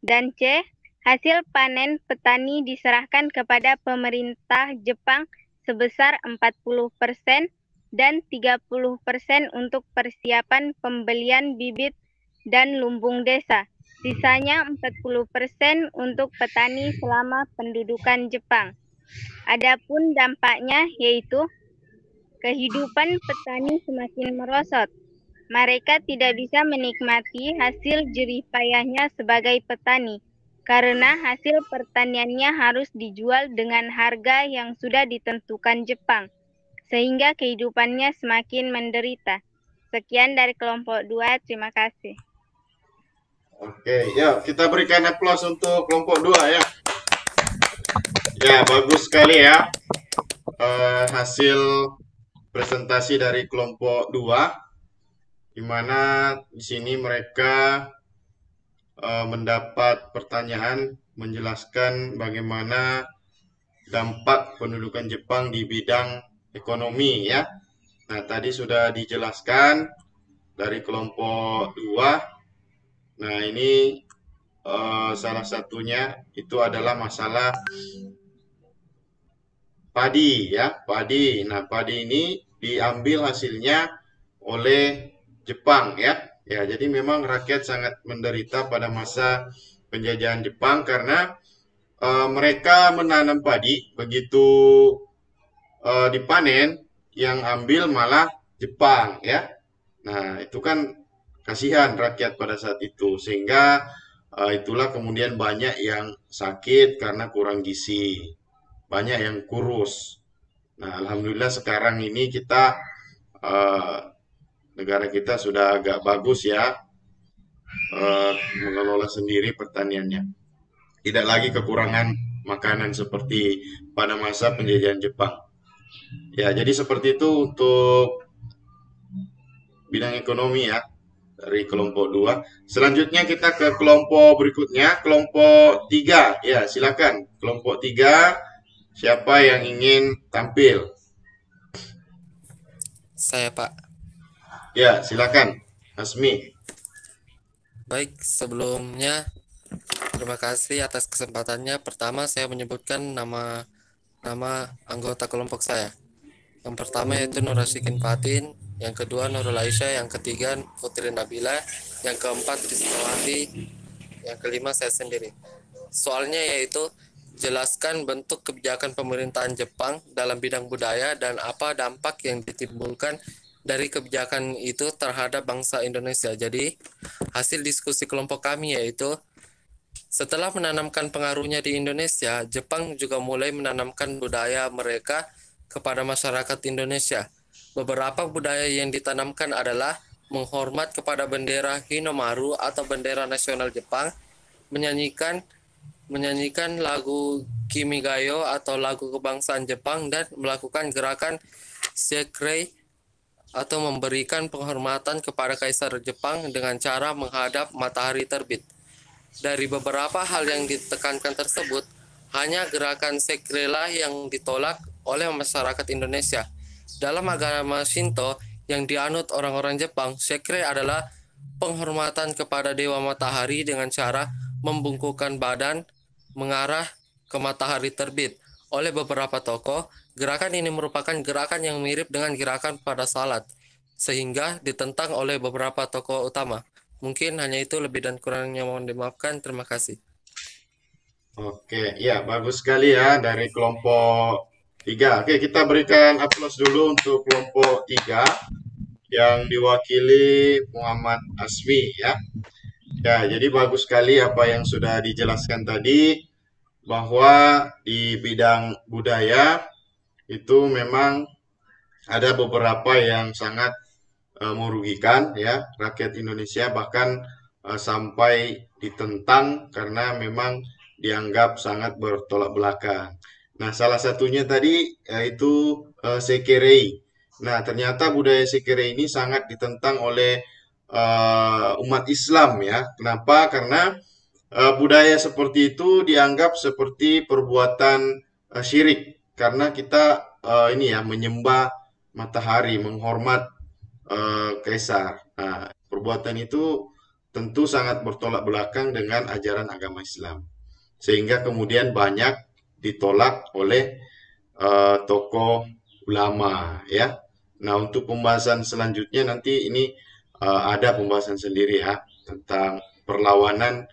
Dan C. Hasil panen petani diserahkan kepada pemerintah Jepang sebesar 40% dan 30% untuk persiapan pembelian bibit dan lumbung desa. Sisanya 40% untuk petani selama pendudukan Jepang. Adapun dampaknya yaitu kehidupan petani semakin merosot. Mereka tidak bisa menikmati hasil jerih payahnya sebagai petani karena hasil pertaniannya harus dijual dengan harga yang sudah ditentukan Jepang, sehingga kehidupannya semakin menderita. Sekian dari kelompok 2, terima kasih. Oke, ya kita berikan aplaus untuk kelompok 2 ya. Ya, bagus sekali ya hasil presentasi dari kelompok 2, di mana di sini mereka mendapat pertanyaan menjelaskan bagaimana dampak pendudukan Jepang di bidang ekonomi ya. Nah, tadi sudah dijelaskan dari kelompok 2. Nah, ini salah satunya itu adalah masalah padi ya, padi. Nah, padi ini diambil hasilnya oleh Jepang ya. Ya, jadi memang rakyat sangat menderita pada masa penjajahan Jepang karena mereka menanam padi, begitu dipanen, yang ambil malah Jepang ya. Nah, itu kan kasihan rakyat pada saat itu, sehingga itulah kemudian banyak yang sakit karena kurang gizi, banyak yang kurus. Nah, alhamdulillah sekarang ini kita negara kita sudah agak bagus ya mengelola sendiri pertaniannya. Tidak lagi kekurangan makanan seperti pada masa penjajahan Jepang. Ya, jadi seperti itu untuk bidang ekonomi ya dari kelompok 2. Selanjutnya kita ke kelompok berikutnya, kelompok 3. Ya, silakan. Kelompok 3, siapa yang ingin tampil? Saya, Pak. Ya, silakan. Asmi. Baik, sebelumnya terima kasih atas kesempatannya. Pertama, saya menyebutkan nama anggota kelompok saya. Yang pertama yaitu Nur Rasikin Fatin, yang kedua Nurul Aisyah, yang ketiga Putri Nabila, yang keempat Rizmawati, yang kelima saya sendiri. Soalnya yaitu jelaskan bentuk kebijakan pemerintahan Jepang dalam bidang budaya dan apa dampak yang ditimbulkan dari kebijakan itu terhadap bangsa Indonesia. Jadi, hasil diskusi kelompok kami yaitu setelah menanamkan pengaruhnya di Indonesia, Jepang juga mulai menanamkan budaya mereka kepada masyarakat Indonesia. Beberapa budaya yang ditanamkan adalah menghormat kepada bendera Hinomaru atau bendera nasional Jepang, menyanyikan lagu Kimigayo atau lagu kebangsaan Jepang, dan melakukan gerakan Seikei atau memberikan penghormatan kepada Kaisar Jepang dengan cara menghadap matahari terbit. Dari beberapa hal yang ditekankan tersebut, hanya gerakan Seikei lah yang ditolak oleh masyarakat Indonesia. Dalam agama Shinto yang dianut orang-orang Jepang, Seikei adalah penghormatan kepada Dewa Matahari dengan cara membungkukkan badan mengarah ke matahari terbit. Oleh beberapa tokoh, gerakan ini merupakan gerakan yang mirip dengan gerakan pada salat, sehingga ditentang oleh beberapa tokoh utama. Mungkin hanya itu, lebih dan kurangnya mohon dimaafkan. Terima kasih. Oke, ya bagus sekali ya dari kelompok 3. Oke, kita berikan aplaus dulu untuk kelompok 3 yang diwakili Muhammad Asmi ya. Ya, jadi bagus sekali apa yang sudah dijelaskan tadi, bahwa di bidang budaya itu memang ada beberapa yang sangat merugikan ya rakyat Indonesia, bahkan sampai ditentang karena memang dianggap sangat bertolak belakang. Nah, salah satunya tadi yaitu Seikei. Nah, ternyata budaya Seikei ini sangat ditentang oleh umat Islam ya. Kenapa? Karena budaya seperti itu dianggap seperti perbuatan syirik karena kita ini ya menyembah matahari, menghormat kaisar. Nah, perbuatan itu tentu sangat bertolak belakang dengan ajaran agama Islam. sehingga kemudian banyak ditolak oleh tokoh ulama ya. Nah, untuk pembahasan selanjutnya nanti ini ada pembahasan sendiri ya tentang perlawanan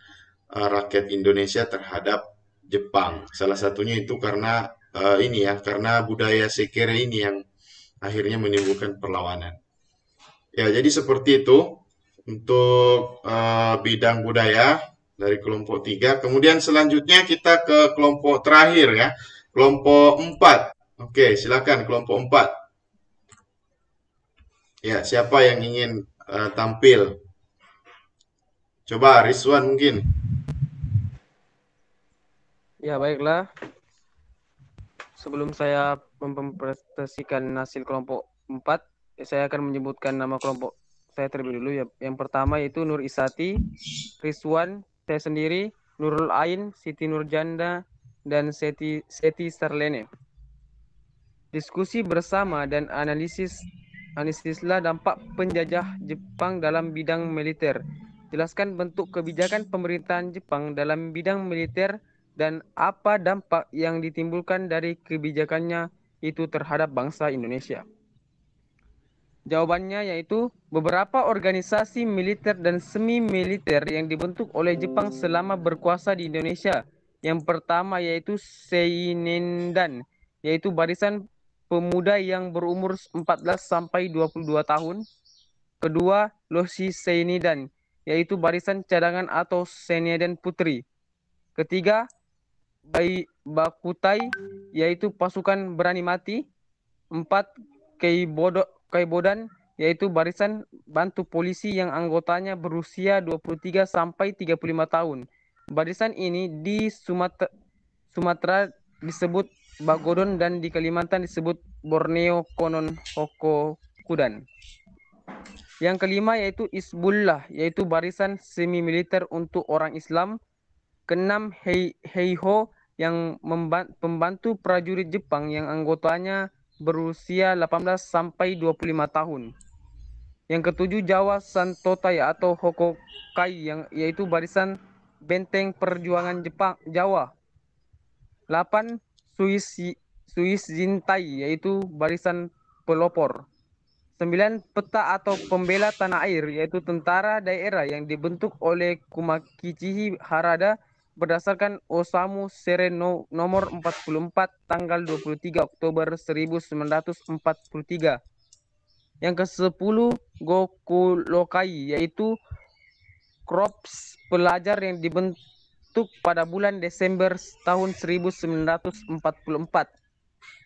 rakyat Indonesia terhadap Jepang. Salah satunya itu karena ini ya, karena budaya sekere ini yang akhirnya menimbulkan perlawanan. Ya, jadi seperti itu untuk bidang budaya dari kelompok 3. Kemudian selanjutnya kita ke kelompok terakhir ya, kelompok 4. Oke, silakan kelompok 4. Ya, siapa yang ingin tampil? Coba Rizwan mungkin. Ya, baiklah. Sebelum saya mempresentasikan hasil kelompok 4, saya akan menyebutkan nama kelompok saya terlebih dulu ya. Yang pertama yaitu Nur Isati, Rizwan, saya sendiri, Nurul Ain, Siti Nurjanda, dan Seti Sarlene. Diskusi bersama dan analisislah dampak penjajah Jepang dalam bidang militer. Jelaskan bentuk kebijakan pemerintahan Jepang dalam bidang militer dan apa dampak yang ditimbulkan dari kebijakannya itu terhadap bangsa Indonesia. Jawabannya yaitu beberapa organisasi militer dan semi-militer yang dibentuk oleh Jepang selama berkuasa di Indonesia. Yang pertama yaitu Seinindan, yaitu barisan pemuda yang berumur 14 sampai 22 tahun. Kedua, Loshi Seinidan, yaitu barisan cadangan atau Seinedan Putri. Ketiga, Bakutai, yaitu pasukan berani mati. 4, Kaibodan, yaitu barisan bantu polisi yang anggotanya berusia 23 sampai 35 tahun. Barisan ini di Sumatera disebut Bagodon dan di Kalimantan disebut Borneo Konon Hokokudan. Yang kelima yaitu Isbullah, yaitu barisan semi militer untuk orang Islam. Keenam, Heiho, yang pembantu prajurit Jepang yang anggotanya berusia 18 sampai 25 tahun. Yang ketujuh, Jawa Santotai atau Hokokai, yaitu barisan benteng perjuangan Jepang Jawa. 8, Suis Jintai, yaitu barisan pelopor. 9, Peta atau Pembela Tanah Air, yaitu tentara daerah yang dibentuk oleh Kumakichi Harada berdasarkan Osamu Seren nomor 44 tanggal 23 Oktober 1943. Yang ke-10, Gokulokai, yaitu Korps pelajar yang dibentuk pada bulan Desember tahun 1944.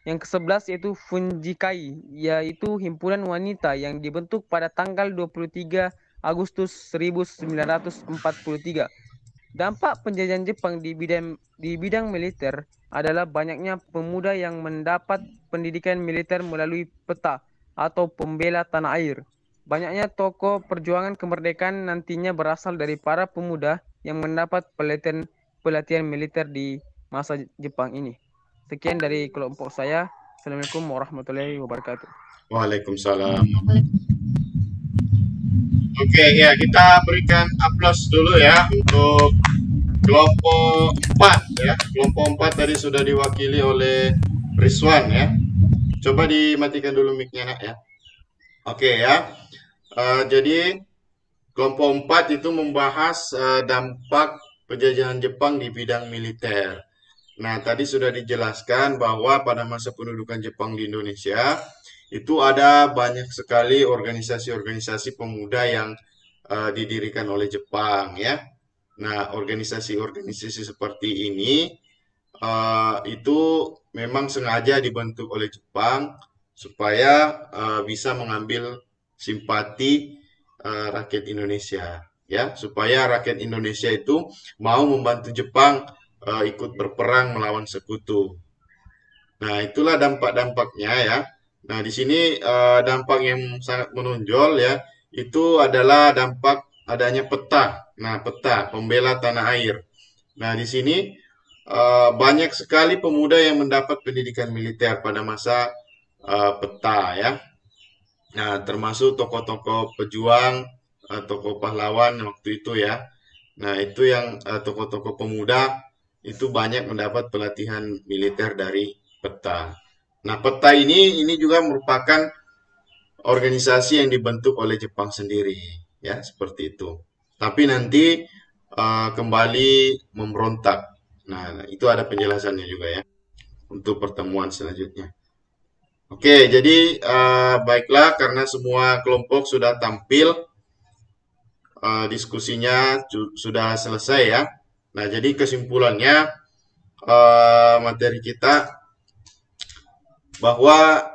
Yang ke-11 yaitu Funjikai, yaitu himpunan wanita yang dibentuk pada tanggal 23 Agustus 1943. Dampak penjajahan Jepang di bidang militer adalah banyaknya pemuda yang mendapat pendidikan militer melalui peta atau pembela tanah air. Banyaknya tokoh perjuangan kemerdekaan nantinya berasal dari para pemuda yang mendapat pelatihan militer di masa Jepang ini. Sekian dari kelompok saya. Assalamualaikum warahmatullahi wabarakatuh. Waalaikumsalam. Oke, ya kita berikan aplaus dulu ya untuk kelompok 4 ya. Kelompok 4 tadi sudah diwakili oleh Rizwan ya. Coba dimatikan dulu mic-nya nak ya. Oke ya. Jadi kelompok 4 itu membahas dampak penjajahan Jepang di bidang militer. Nah, tadi sudah dijelaskan bahwa pada masa pendudukan Jepang di Indonesia itu ada banyak sekali organisasi-organisasi pemuda yang didirikan oleh Jepang ya. Nah, organisasi-organisasi seperti ini itu memang sengaja dibentuk oleh Jepang supaya bisa mengambil simpati rakyat Indonesia ya, supaya rakyat Indonesia itu mau membantu Jepang ikut berperang melawan sekutu. Nah, itulah dampak-dampaknya ya. Nah, di sini dampak yang sangat menonjol ya, itu adalah dampak adanya peta. Nah, peta pembela tanah air. Nah, di sini banyak sekali pemuda yang mendapat pendidikan militer pada masa peta ya. Nah, termasuk tokoh-tokoh pejuang, tokoh pahlawan waktu itu ya. Nah, itu yang tokoh-tokoh pemuda itu banyak mendapat pelatihan militer dari PETA. Nah, PETA ini juga merupakan organisasi yang dibentuk oleh Jepang sendiri, ya, seperti itu. Tapi nanti kembali memberontak. Nah, itu ada penjelasannya juga ya untuk pertemuan selanjutnya. Oke, jadi baiklah karena semua kelompok sudah tampil, diskusinya sudah selesai ya. Nah, jadi kesimpulannya materi kita bahwa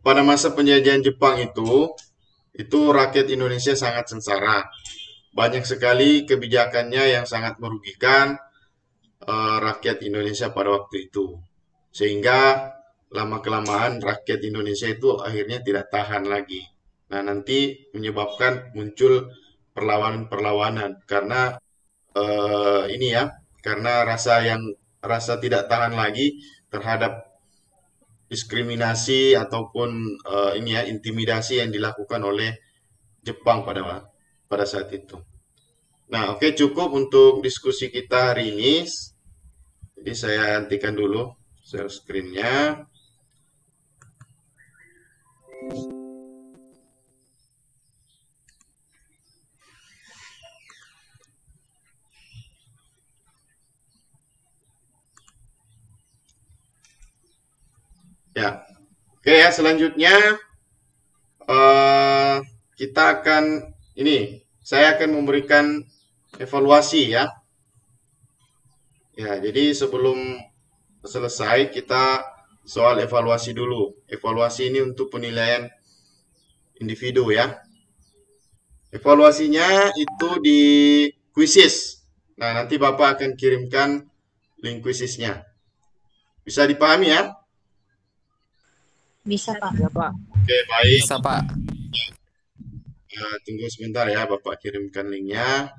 pada masa penjajahan Jepang itu rakyat Indonesia sangat sengsara. Banyak sekali kebijakannya yang sangat merugikan rakyat Indonesia pada waktu itu. Sehingga lama-kelamaan rakyat Indonesia itu akhirnya tidak tahan lagi. Nah, nanti menyebabkan muncul perlawanan-perlawanan karena ini ya, karena rasa tidak tahan lagi terhadap diskriminasi ataupun ini ya intimidasi yang dilakukan oleh Jepang pada saat itu. Nah, oke, cukup untuk diskusi kita hari ini. Jadi saya hentikan dulu share screen-nya. Ya, oke ya, selanjutnya kita akan saya akan memberikan evaluasi ya. Ya, jadi sebelum selesai kita soal evaluasi dulu. Evaluasi ini untuk penilaian individu ya. Evaluasinya itu di Quizizz. Nah, nanti Bapak akan kirimkan link Quizizz-nya. Bisa dipahami ya? Bisa, Pak. Ya, Pak. Oke, baik. Bisa, Pak. Tunggu sebentar ya, Bapak kirimkan linknya.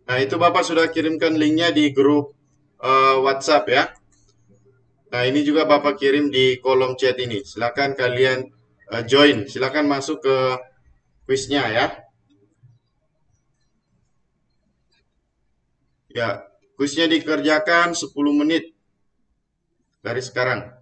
Nah, itu Bapak sudah kirimkan linknya di grup WhatsApp ya. Nah, ini juga Bapak kirim di kolom chat ini. Silakan kalian join. Silakan masuk ke quiznya ya. Ya, quiznya dikerjakan 10 menit dari sekarang.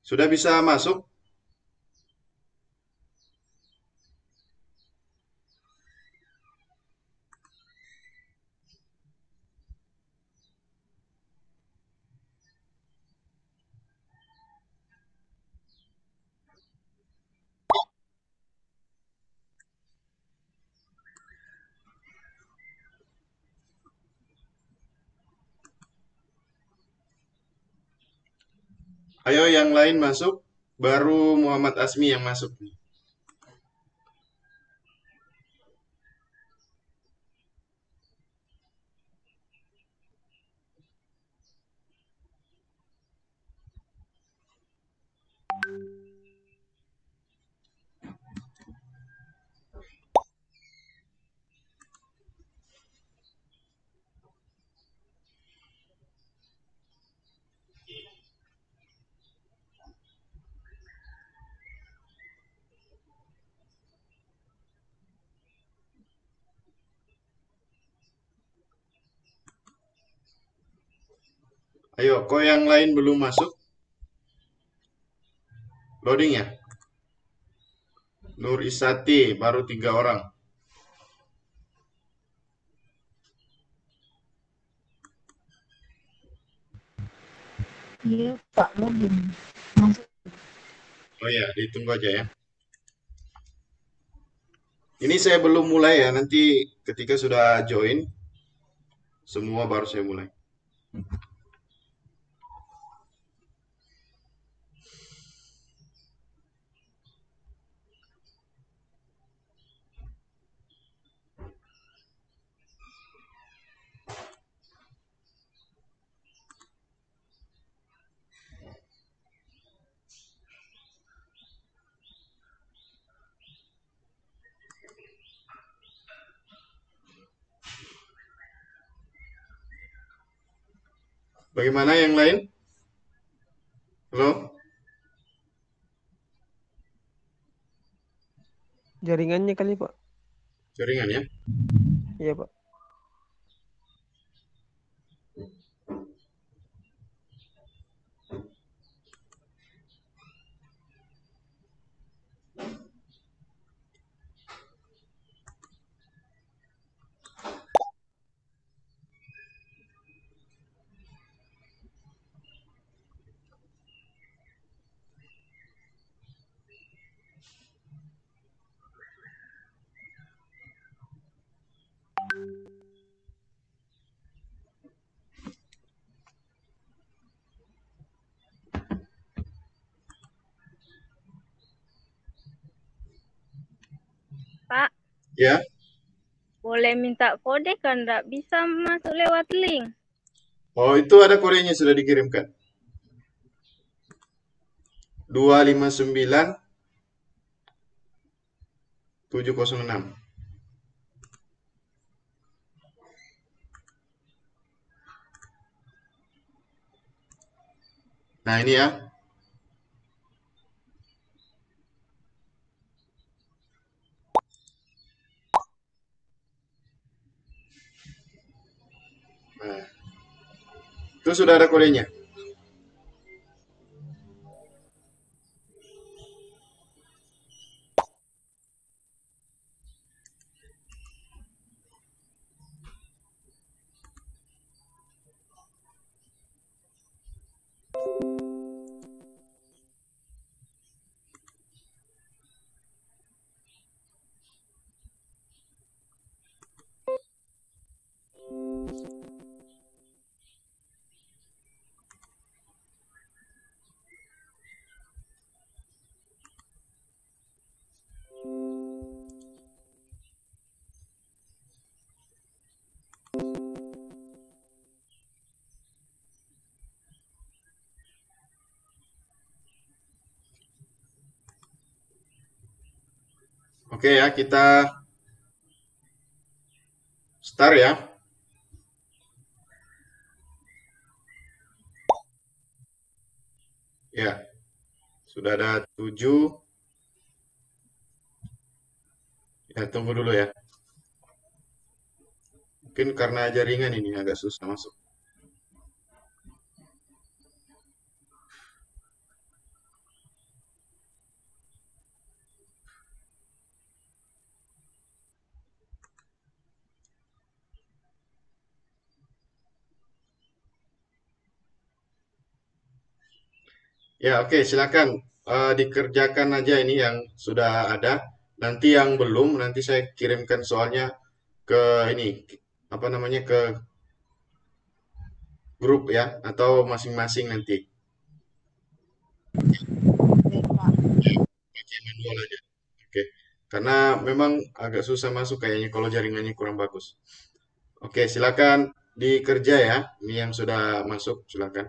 Sudah bisa masuk? Ayo yang lain masuk. Baru Muhammad Asmi yang masuk. Ayo, kok yang lain belum masuk? Loading ya? Nur Isati, baru 3 orang. Iya, Pak, login. Masuk. Oh ya, ditunggu aja ya. Ini saya belum mulai ya, nanti ketika sudah join, semua baru saya mulai. Bagaimana yang lain? Halo? Jaringannya kali, Pak. Jaringan ya? Iya, Pak. Pak, Ya, boleh minta kode kan? Nggak bisa masuk lewat link. oh itu ada kodenya sudah dikirimkan. 259 706. Nah ini ya. Nah, itu sudah ada kodenya. Oke ya, kita start ya. Ya, sudah ada 7. Ya, tunggu dulu ya. Mungkin karena jaringan ini agak susah masuk. Ya, oke, silakan dikerjakan aja ini yang sudah ada. Nanti yang belum, nanti saya kirimkan soalnya ke ini, apa namanya, ke grup ya, atau masing-masing nanti. Pakai manual aja. Oke, karena memang agak susah masuk kayaknya kalau jaringannya kurang bagus. Oke, silakan dikerja ya. Ini yang sudah masuk, silakan.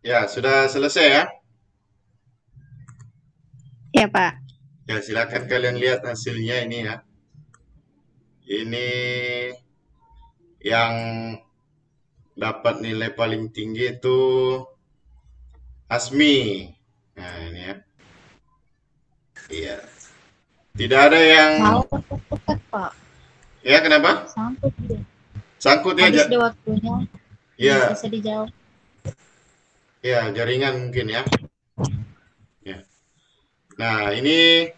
Ya, sudah selesai ya? Ya, Pak. Ya, silakan kalian lihat hasilnya ini ya. Ini yang dapat nilai paling tinggi itu Asmi. Nah, ini ya. Iya. Tidak ada yang Mau dekat, Pak. ya, kenapa? Sangkut dia. Sangkut ya, Habis deh waktunya. ya, Bisa dijawab. ya, jaringan mungkin ya. Ya. Nah, ini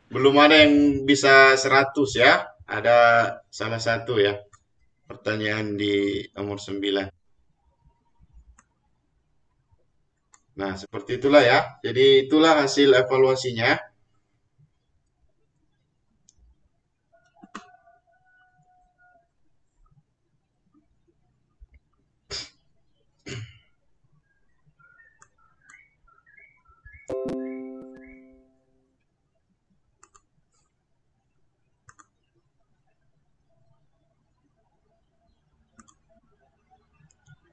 belum ada yang bisa 100 ya. Ada salah satu ya. Pertanyaan di nomor 9. Nah, seperti itulah ya. Jadi itulah hasil evaluasinya.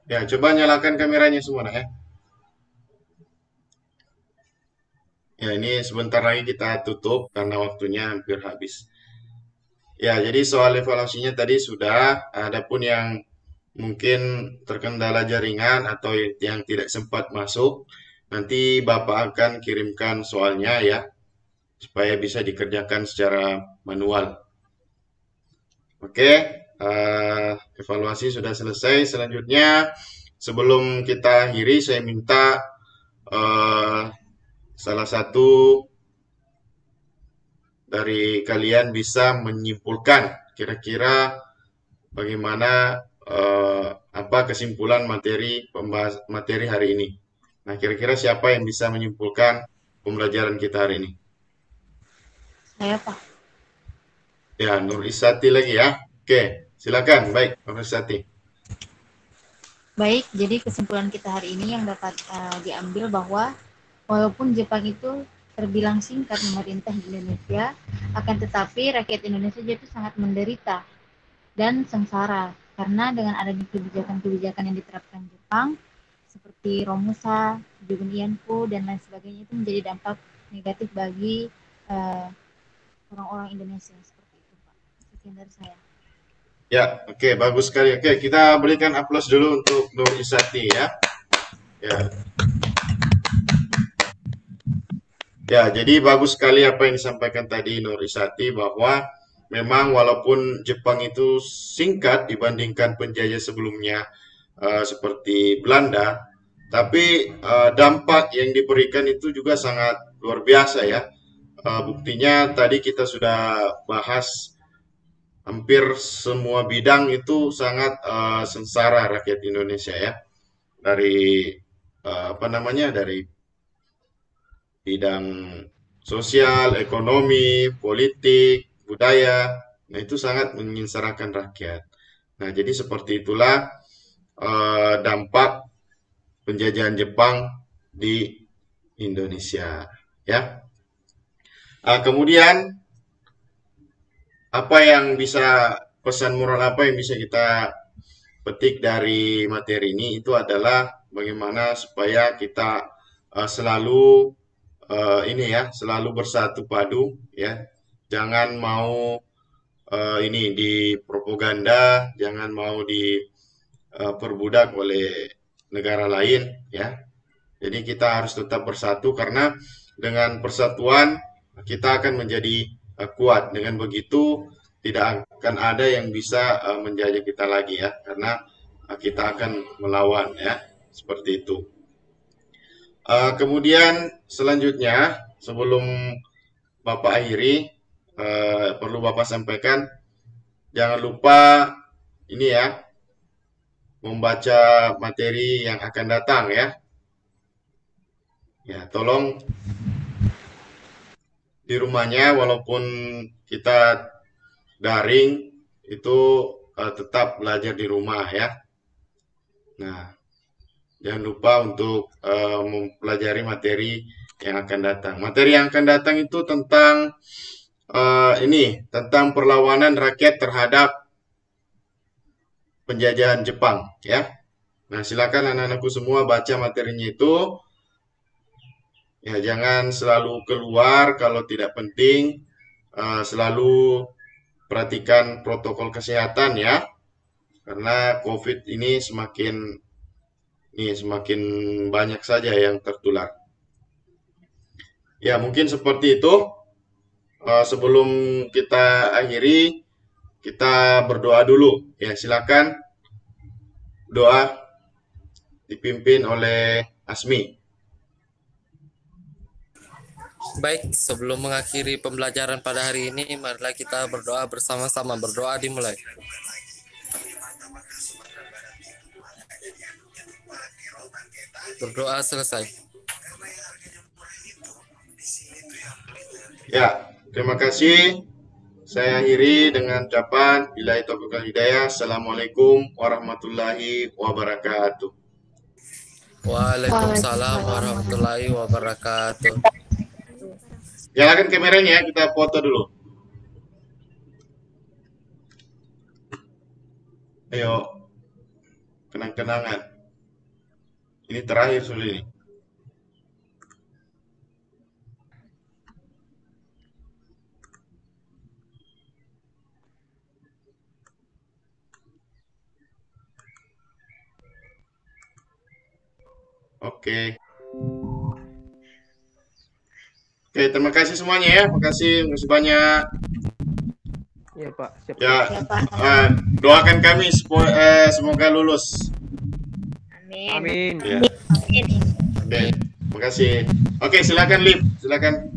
Ya, coba nyalakan kameranya semua ya. Ya, ini sebentar lagi kita tutup karena waktunya hampir habis. Ya, jadi soal evaluasinya tadi sudah, adapun yang mungkin terkendala jaringan atau yang tidak sempat masuk, nanti Bapak akan kirimkan soalnya ya, supaya bisa dikerjakan secara manual. Oke, evaluasi sudah selesai. Selanjutnya, sebelum kita akhiri, saya minta salah satu dari kalian bisa menyimpulkan kira-kira bagaimana apa kesimpulan materi hari ini. Nah, kira-kira siapa yang bisa menyimpulkan pembelajaran kita hari ini? Saya, Pak. Ya, Nur Isati lagi ya. Oke, silakan. Baik, Nur Isati. Baik, jadi kesimpulan kita hari ini yang dapat diambil bahwa walaupun Jepang itu terbilang singkat memerintah di Indonesia, akan tetapi rakyat Indonesia itu sangat menderita dan sengsara karena dengan adanya kebijakan-kebijakan yang diterapkan Jepang seperti Romusa, Jugun Ianfu dan lain sebagainya itu menjadi dampak negatif bagi orang-orang Indonesia seperti itu, Pak. Sekian dari saya. Ya, oke, bagus sekali. Oke, kita berikan aplaus dulu untuk Nur Isati ya. Ya. Ya, jadi bagus sekali apa yang disampaikan tadi Nur Isati bahwa memang walaupun Jepang itu singkat dibandingkan penjajah sebelumnya seperti Belanda, tapi dampak yang diberikan itu juga sangat luar biasa ya. Buktinya tadi kita sudah bahas hampir semua bidang itu sangat sengsara rakyat Indonesia ya. Dari dari bidang sosial, ekonomi, politik, budaya, nah itu sangat menyengsarakan rakyat. Nah, jadi seperti itulah dampak penjajahan Jepang di Indonesia, ya. Kemudian pesan moral apa yang bisa kita petik dari materi ini itu adalah bagaimana supaya kita selalu selalu bersatu padu ya. Jangan mau dipropaganda, jangan mau diperbudak oleh negara lain ya. Jadi kita harus tetap bersatu karena dengan persatuan kita akan menjadi kuat. Dengan begitu tidak akan ada yang bisa menjajah kita lagi ya, karena kita akan melawan ya, seperti itu. Kemudian selanjutnya sebelum Bapak akhiri, perlu Bapak sampaikan, jangan lupa ini ya, membaca materi yang akan datang ya. Ya, tolong di rumahnya walaupun kita daring itu tetap belajar di rumah ya. Nah, jangan lupa untuk mempelajari materi yang akan datang. Materi yang akan datang itu tentang tentang perlawanan rakyat terhadap penjajahan Jepang ya. Nah, silakan anak-anakku semua baca materinya itu. Ya, jangan selalu keluar kalau tidak penting. Selalu perhatikan protokol kesehatan ya, karena COVID ini semakin banyak saja yang tertular. Ya, mungkin seperti itu. Sebelum kita akhiri, kita berdoa dulu. Ya, silakan doa dipimpin oleh Asmi. Baik, sebelum mengakhiri pembelajaran pada hari ini, marilah kita berdoa bersama-sama. Berdoa dimulai. Berdoa selesai. Ya, terima kasih. Saya akhiri dengan ucapan billahi taufiq wal hidayah. Assalamualaikum warahmatullahi wabarakatuh. Waalaikumsalam warahmatullahi wabarakatuh. Nyalakan kameranya, kita foto dulu. Ayo, kenang-kenangan. Ini terakhir sudah ini. Oke. Oke, terima kasih semuanya ya. Terima kasih banyak. Iya Pak, siap. Ya, doakan kami semoga lulus. Amin. Amin. Ya. Oke, terima kasih. Oke, silakan Lip, silakan.